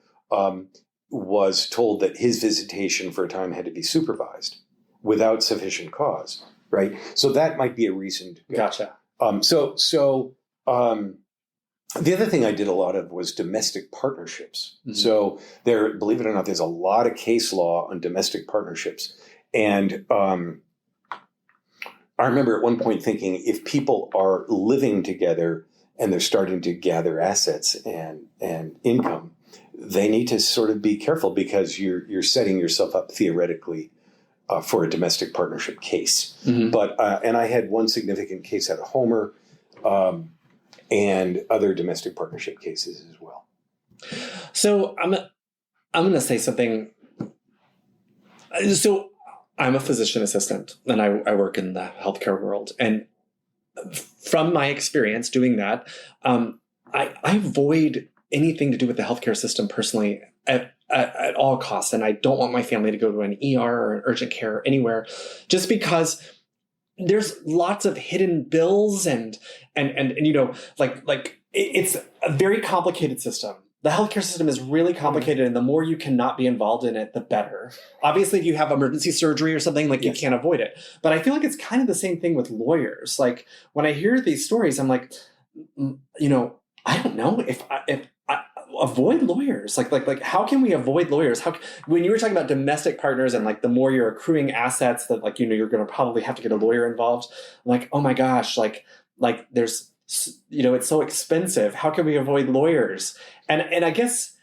was told that his visitation for a time had to be supervised without sufficient cause, right? So that might be a reason to go. Gotcha. The other thing I did a lot of was domestic partnerships. So there, believe it or not, there's a lot of case law on domestic partnerships. And I remember at one point thinking, if people are living together and they're starting to gather assets and income, they need to sort of be careful, because you're setting yourself up theoretically for a domestic partnership case. But and I had one significant case out of Homer, and other domestic partnership cases as well. So I'm going to say something. So I'm a physician assistant, and I work in the healthcare world. And from my experience doing that, I avoid anything to do with the healthcare system personally at all costs. And I don't want my family to go to an ER or an urgent care anywhere, just because there's lots of hidden bills and like it's a very complicated system. The healthcare system is really complicated, and the more you cannot be involved in it, the better. Obviously, if you have emergency surgery or something, like, you can't avoid it. But I feel like it's kind of the same thing with lawyers. Like, when I hear these stories, I'm like, I don't know if I avoid lawyers. Like, how can we avoid lawyers? When you were talking about domestic partners and like the more you're accruing assets that you're going to probably have to get a lawyer involved. I'm like, oh my gosh, like there's, it's so expensive. How can we avoid lawyers? And I guess,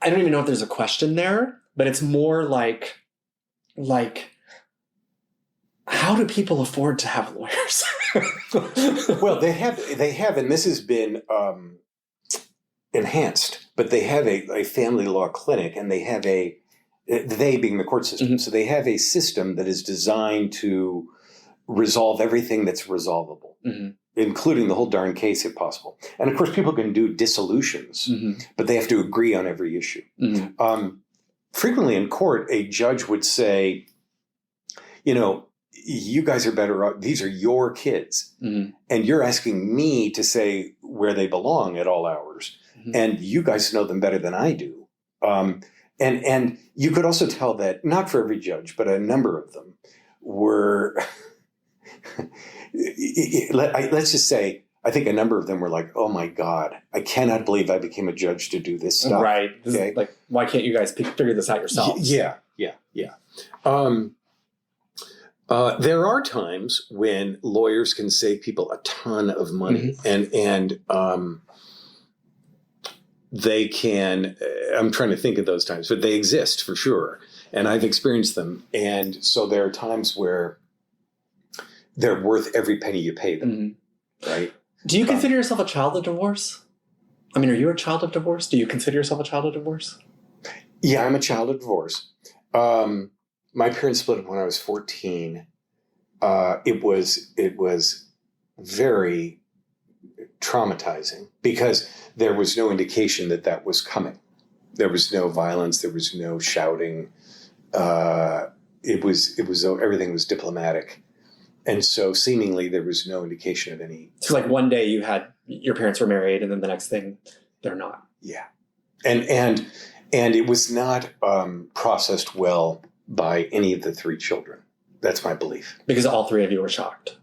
I don't even know if there's a question there, but it's more like, how do people afford to have lawyers? Well, they have, and this has been enhanced, but they have a family law clinic, and they have they being the court system. So they have a system that is designed to resolve everything that's resolvable, including the whole darn case if possible. And of course, people can do dissolutions, but they have to agree on every issue. Frequently in court, a judge would say, you guys are better off. These are your kids. And you're asking me to say where they belong at all hours. And you guys know them better than I do. And you could also tell that, not for every judge, but a number of them were, let's just say, I think a number of them were like, oh my God, I cannot believe I became a judge to do this stuff. Right. Okay? Like, why can't you guys figure this out yourselves? Yeah. There are times when lawyers can save people a ton of money, and they can, I'm trying to think of those times, but they exist for sure. And I've experienced them. And so there are times where they're worth every penny you pay them, right? Do you consider yourself a child of divorce? I mean, are you a child of divorce? Do you consider yourself a child of divorce? Yeah, I'm a child of divorce. My parents split up when I was 14. It was very traumatizing because there was no indication that that was coming. There was no violence. There was no shouting. It was everything was diplomatic. And so seemingly there was no indication of any. So like one day you had your parents were married and then the next thing they're not. Yeah. And it was not processed well by any of the three children. That's my belief. Because all three of you were shocked.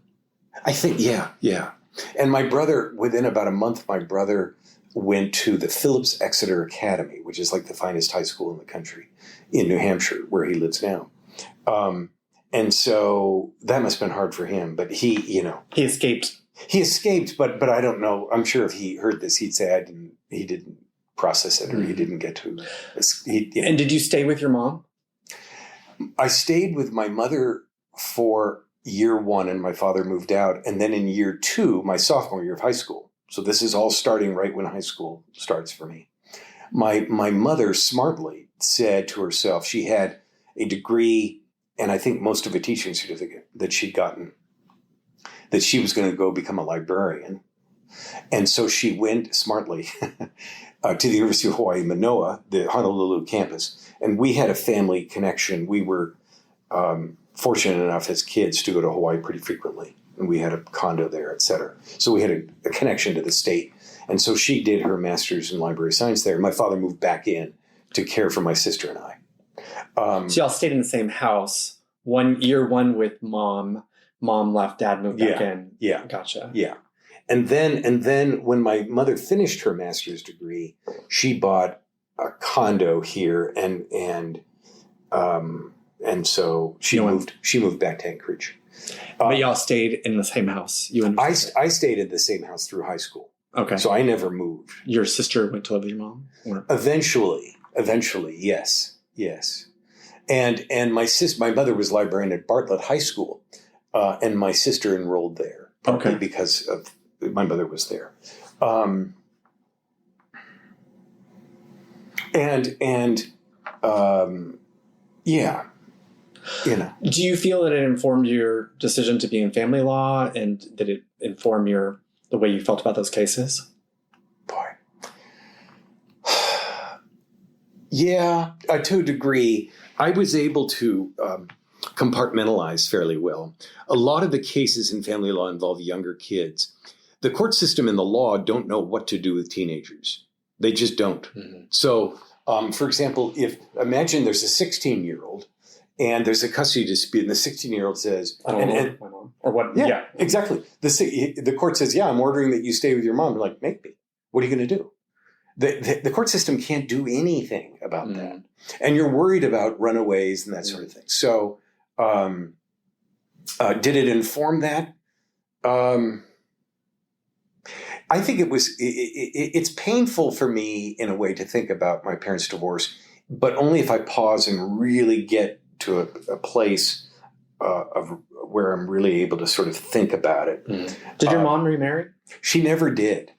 I think, yeah. And my brother, within about a month, my brother went to the Phillips Exeter Academy, which is like the finest high school in the country in New Hampshire, where he lives now. And so that must have been hard for him. But he escaped. He escaped, but I don't know. I'm sure if he heard this, he'd say he didn't process it, or he didn't get to. And did you stay with your mom? I stayed with my mother for year one, and my father moved out. And then in year two, my sophomore year of high school. So this is all starting right when high school starts for me. My mother smartly said to herself, she had a degree, and I think most of a teaching certificate that she'd gotten, that she was going to go become a librarian. And so she went smartly to the University of Hawaii, Manoa, the Honolulu campus. And we had a family connection. We were fortunate enough as kids to go to Hawaii pretty frequently. And we had a condo there, et cetera. So we had a connection to the state. And so she did her master's in library science there. My father moved back in to care for my sister and I. So y'all stayed in the same house. Year one with mom. Mom left, dad moved back in. Yeah. Gotcha. Yeah. And then when my mother finished her master's degree, she bought a condo here and so she moved back to Anchorage. But y'all stayed in the same house. I stayed in the same house through high school. Okay. So I never moved. Your sister went to live with your mom? Or? Eventually, yes. And my mother was librarian at Bartlett High School, and my sister enrolled there partly because of my mother was there. Yeah. Do you feel that it informed your decision to be in family law, and did it inform the way you felt about those cases? Boy. Yeah, to a degree. I was able to compartmentalize fairly well. A lot of the cases in family law involve younger kids. The court system and the law don't know what to do with teenagers. They just don't. Mm-hmm. So, for example, imagine there's a 16-year-old and there's a custody dispute, and the 16-year-old says, "I don't know my mom," or what? Yeah, exactly. The court says, "Yeah, I'm ordering that you stay with your mom." You're like, "Make me. What are you going to do?" The court system can't do anything about that, and you're worried about runaways and that sort of thing. So, did it inform that? I think it was. It's painful for me in a way to think about my parents' divorce, but only if I pause and really get to a place of where I'm really able to sort of think about it. Did your mom remarry? She never did.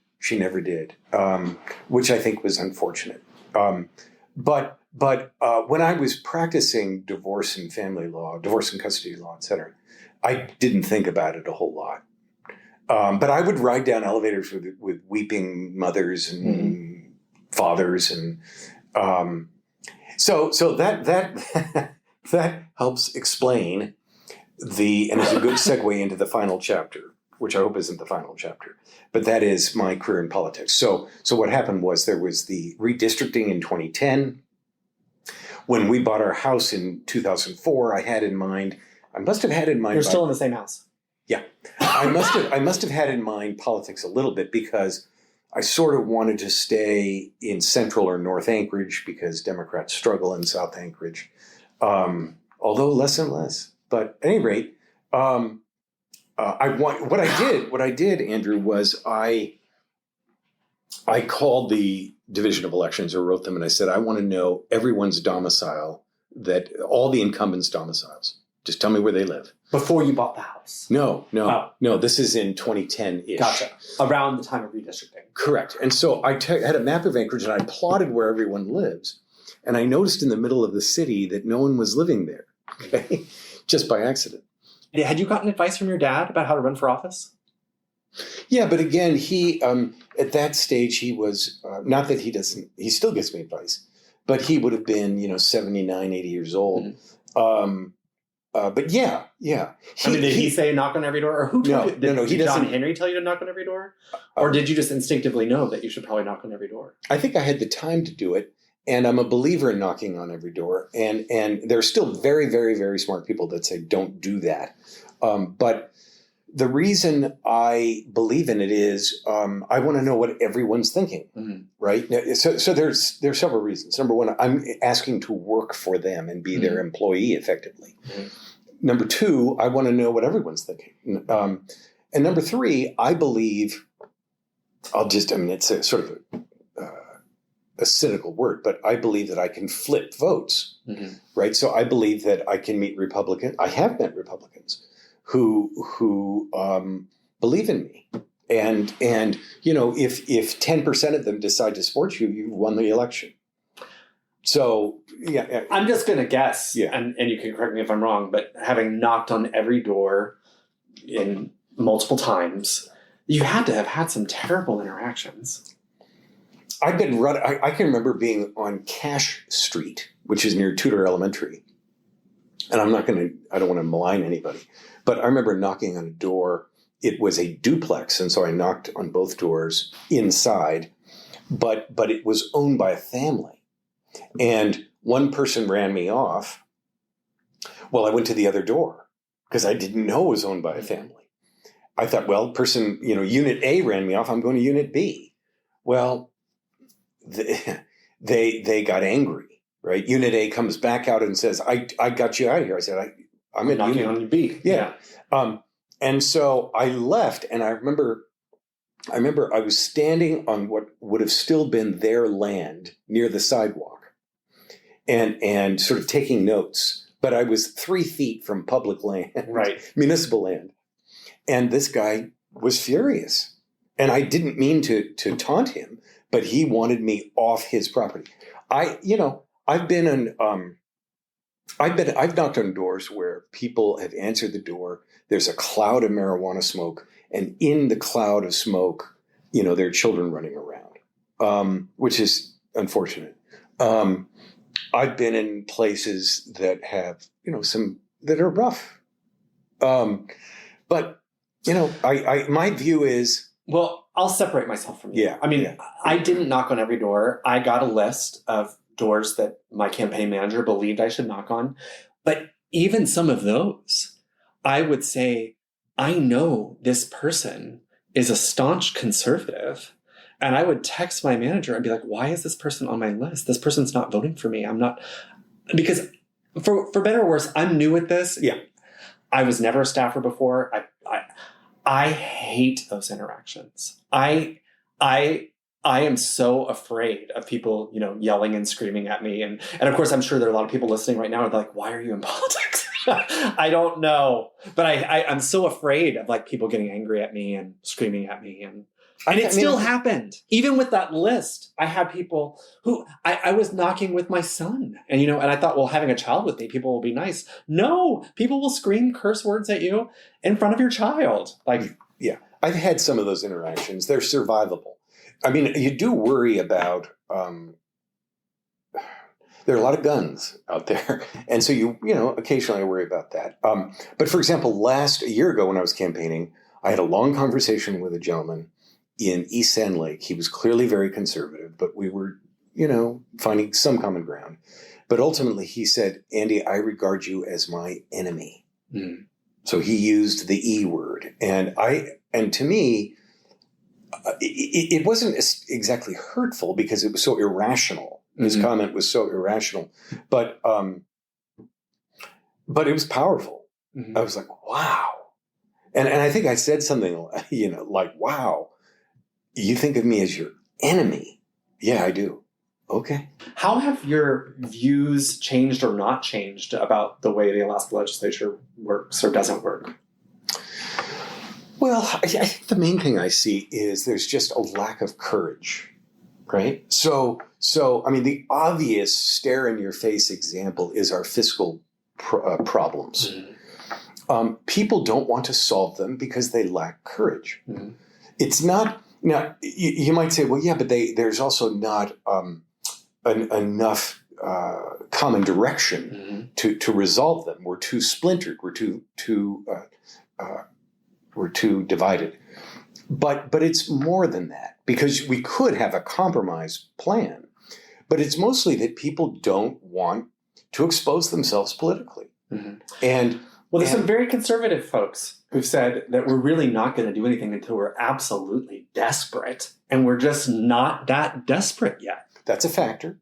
Which I think was unfortunate. But when I was practicing divorce and family law, divorce and custody law, et cetera, I didn't think about it a whole lot. But I would ride down elevators with weeping mothers and fathers, and so that helps explain and is a good segue into the final chapter, which I hope isn't the final chapter, but that is my career in politics. So what happened was there was the redistricting in 2010. When we bought our house in 2004, I must have had in mind. You're still in the same house. Yeah. I must have had in mind politics a little bit because I sort of wanted to stay in Central or North Anchorage because Democrats struggle in South Anchorage, although less and less. But at any rate, what I did, Andrew, was I called the Division of Elections or wrote them, and I said, I want to know everyone's domicile, that all the incumbents' domiciles. Just tell me where they live. Before you bought the house? No. This is in 2010-ish. Gotcha. Around the time of redistricting. Correct. And so I had a map of Anchorage, and I plotted where everyone lives. And I noticed in the middle of the city that no one was living there. Okay, just by accident. Had you gotten advice from your dad about how to run for office? Yeah, but again, he at that stage he was not that he doesn't. He still gives me advice, but he would have been 79, 80 years old. Mm-hmm. But yeah. Did he say knock on every door, or who told you? No. He did doesn't. John Henry tell you to knock on every door, or did you just instinctively know that you should probably knock on every door? I think I had the time to do it, and I'm a believer in knocking on every door. And there are still very, very, very smart people that say don't do that. But the reason I believe in it is I want to know what everyone's thinking, right? So there's several reasons. Number one, I'm asking to work for them and be their employee effectively. Mm-hmm. Number two, I want to know what everyone's thinking. And number three, I believe it's a sort of a cynical word, but I believe that I can flip votes, right? So I believe that I can meet Republicans. I have met Republicans who believe in me. And if 10% of them decide to support you, you've won the election. So, yeah. I'm just going to guess, and you can correct me if I'm wrong, but having knocked on every door in multiple times, you had to have had some terrible interactions. I've been I can remember being on Cash Street, which is near Tudor Elementary. And I don't want to malign anybody, but I remember knocking on a door. It was a duplex, and so I knocked on both doors inside, but it was owned by a family. And one person ran me off. Well, I went to the other door because I didn't know it was owned by a family. I thought, well, Unit A ran me off. I'm going to Unit B. Well, they got angry, right? Unit A comes back out and says, I got you out of here. I said, I'm at knocking on B. Yeah. And so I left, and I remember I was standing on what would have still been their land near the sidewalk and sort of taking notes. But I was 3 feet from public land, right? Municipal land. And this guy was furious. And I didn't mean to taunt him, but he wanted me off his property. I've knocked on doors where people have answered the door. There's a cloud of marijuana smoke, and in the cloud of smoke, there are children running around, which is unfortunate. I've been in places that have, some that are rough. But my view is, well, I'll separate myself from you. Yeah. I didn't knock on every door. I got a list of doors that my campaign manager believed I should knock on. But even some of those, I would say, I know this person is a staunch conservative. And I would text my manager and be like, why is this person on my list? This person's not voting for me. I'm not, because for better or worse, I'm new at this. Yeah. I was never a staffer before. I hate those interactions. I am so afraid of people, yelling and screaming at me. And of course, I'm sure there are a lot of people listening right now who are like, why are you in politics? I don't know. But I'm so afraid of people getting angry at me and screaming at me. And it still happened. Even with that list, I had people who I was knocking with my son. And, and I thought, well, having a child with me, people will be nice. No, people will scream curse words at you in front of your child. Yeah, I've had some of those interactions. They're survivable. You do worry about, there are a lot of guns out there. And so occasionally I worry about that. But for example, a year ago when I was campaigning, I had a long conversation with a gentleman in East Sand Lake. He was clearly very conservative, but we were, finding some common ground. But ultimately he said, Andy, I regard you as my enemy. Mm. So he used the E word. And to me, it wasn't exactly hurtful because it was so irrational. His comment was so irrational, but it was powerful. Mm-hmm. I was like, wow. And I think I said something, like, wow, you think of me as your enemy. Yeah, I do. Okay. How have your views changed or not changed about the way the Alaska legislature works or doesn't work? Well, I think the main thing I see is there's just a lack of courage, right? So the obvious stare-in-your-face example is our fiscal problems. people don't want to solve them because they lack courage. Mm-hmm. It's not, now you might say, well, yeah, but there's also not enough common direction to resolve them. We're too splintered. We're too divided. But it's more than that, because we could have a compromise plan. But it's mostly that people don't want to expose themselves politically. Mm-hmm. And there's some very conservative folks who've said that we're really not going to do anything until we're absolutely desperate. And we're just not that desperate yet. That's a factor.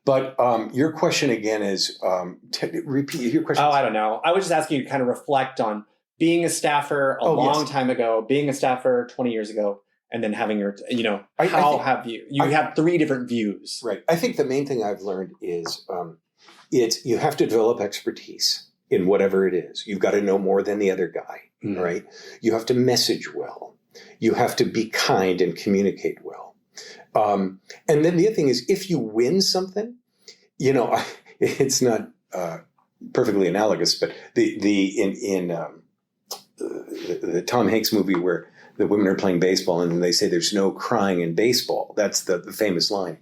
But your question again is, repeat your question. Oh, I don't know. I was just asking you to kind of reflect on being a staffer a long time ago, being a staffer 20 years ago, and then having your, have you have three different views. Right. I think the main thing I've learned is you have to develop expertise in whatever it is. You've got to know more than the other guy, right? You have to message well. You have to be kind and communicate well. And then the other thing is, if you win something, it's not perfectly analogous, but the Tom Hanks movie where the women are playing baseball and then they say there's no crying in baseball. That's the famous line.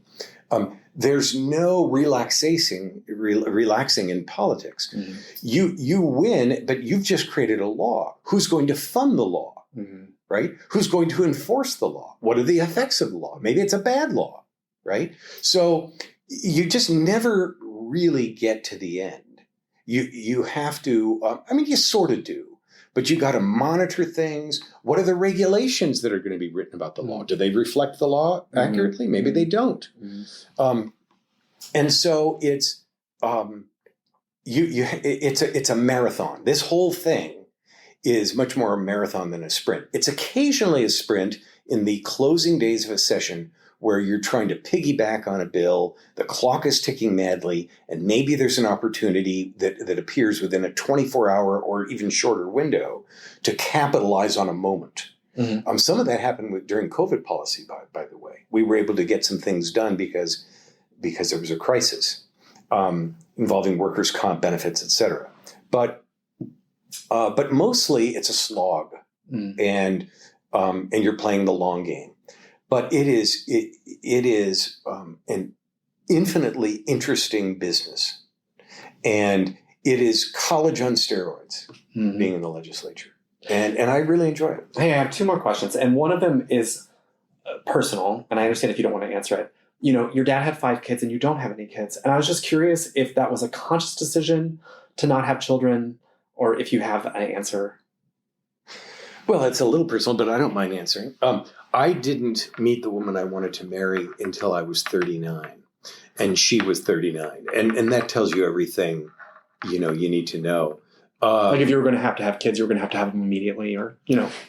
There's no relaxing in politics. Mm-hmm. You win, but you've just created a law. Who's going to fund the law? Mm-hmm. Right? Who's going to enforce the law? What are the effects of the law? Maybe it's a bad law, right? So you just never really get to the end. You have to, you sort of do, but you got to monitor things. What are the regulations that are going to be written about the law? Do they reflect the law accurately? Maybe they don't. And so it's it's a marathon. This whole thing is much more a marathon than a sprint. It's occasionally a sprint in the closing days of a session where you're trying to piggyback on a bill, the clock is ticking madly, and maybe there's an opportunity that appears within a 24-hour or even shorter window to capitalize on a moment. Mm-hmm. Some of that happened during COVID policy, by the way. We were able to get some things done because there was a crisis involving workers' comp benefits, et cetera. But mostly it's a slog, and you're playing the long game. But it is an infinitely interesting business, and it is college on steroids, being in the legislature, and I really enjoy it. Hey, I have two more questions, and one of them is personal, and I understand if you don't want to answer it. Your dad had 5 kids, and you don't have any kids, and I was just curious if that was a conscious decision to not have children, or if you have an answer. Well, it's a little personal, but I don't mind answering. I didn't meet the woman I wanted to marry until I was 39, and she was 39. And that tells you everything, you need to know. Like if you were going to have kids, you were going to have them immediately, or,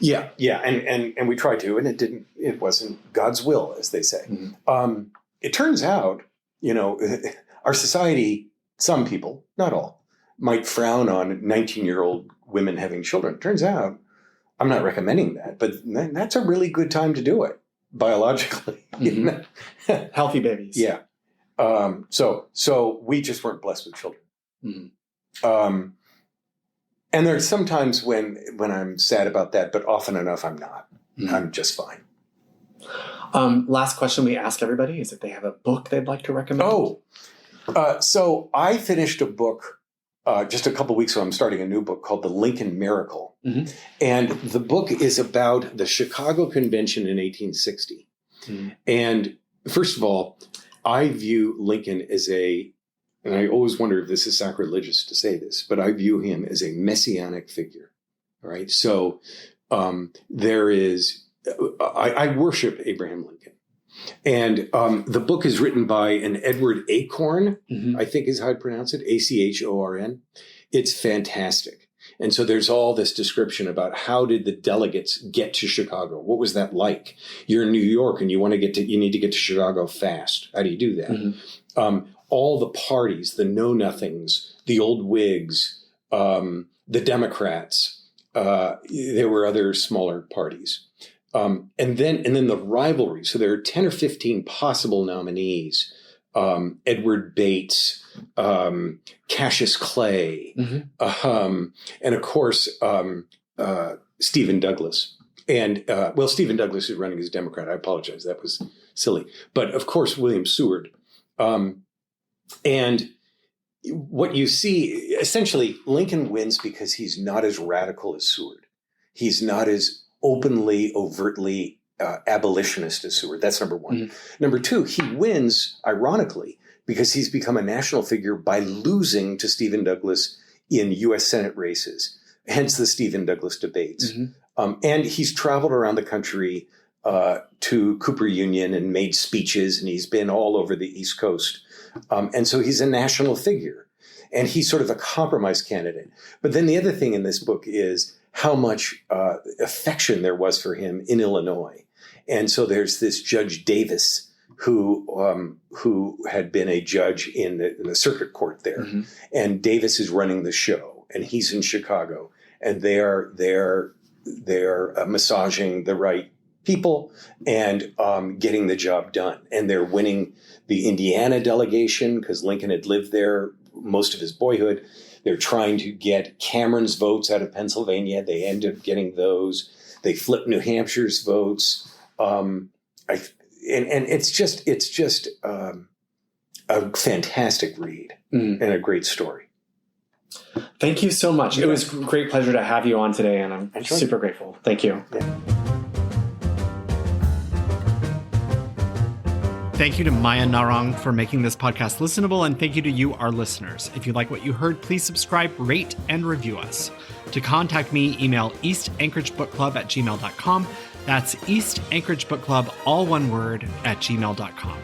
Yeah. And we tried to, and it wasn't God's will, as they say. Mm-hmm. It turns out, our society, some people, not all, might frown on 19-year-old women having children. It turns out, I'm not recommending that, but that's a really good time to do it biologically. Mm-hmm. Healthy babies. Yeah. So we just weren't blessed with children. Mm-hmm. And there's sometimes when I'm sad about that, but often enough I'm not. Mm-hmm. I'm just fine. Last question we ask everybody is if they have a book they'd like to recommend. So I finished a book just a couple of weeks ago. I'm starting a new book called The Lincoln Miracle. Mm-hmm. And the book is about the Chicago Convention in 1860. Mm-hmm. And first of all, I view Lincoln as and I always wonder if this is sacrilegious to say this, but I view him as a messianic figure. All right. So I worship Abraham Lincoln. And the book is written by an Edward Acorn, I think is how I pronounce it, Achorn. It's fantastic. And so there's all this description about how did the delegates get to Chicago? What was that like? You're in New York and you need to get to Chicago fast. How do you do that? Mm-hmm. All the parties, the know-nothings, the old Whigs, the Democrats, there were other smaller parties. And then the rivalry. So there are 10 or 15 possible nominees Edward Bates, Cassius Clay, and of course, Stephen Douglas. And, Stephen Douglas is running as Democrat. I apologize. That was silly. But of course, William Seward. And what you see, essentially, Lincoln wins because he's not as radical as Seward. He's not as openly, overtly abolitionist as Seward. That's number one. Number two, he wins, ironically, because he's become a national figure by losing to Stephen Douglas in U.S. Senate races, hence the Stephen Douglas debates. And he's traveled around the country to Cooper Union and made speeches, and he's been all over the East Coast. And so he's a national figure, and he's sort of a compromise candidate. But then the other thing in this book is how much affection there was for him in Illinois. And so there's this Judge Davis who had been a judge in the circuit court there. And Davis is running the show, and he's in Chicago, and they're massaging the right people and getting the job done. And they're winning the Indiana delegation because Lincoln had lived there most of his boyhood. They're trying to get Cameron's votes out of Pennsylvania. They end up getting those. They flip New Hampshire's votes. And it's just a fantastic read and a great story. Thank you so much. It was a great pleasure to have you on today, and I'm super grateful. Thank you. Yeah. Thank you to Maya Narang for making this podcast listenable, and thank you to you, our listeners. If you like what you heard, please subscribe, rate, and review us. To contact me, email eastanchoragebookclub@gmail.com. That's eastanchoragebookclub, all one word, @gmail.com.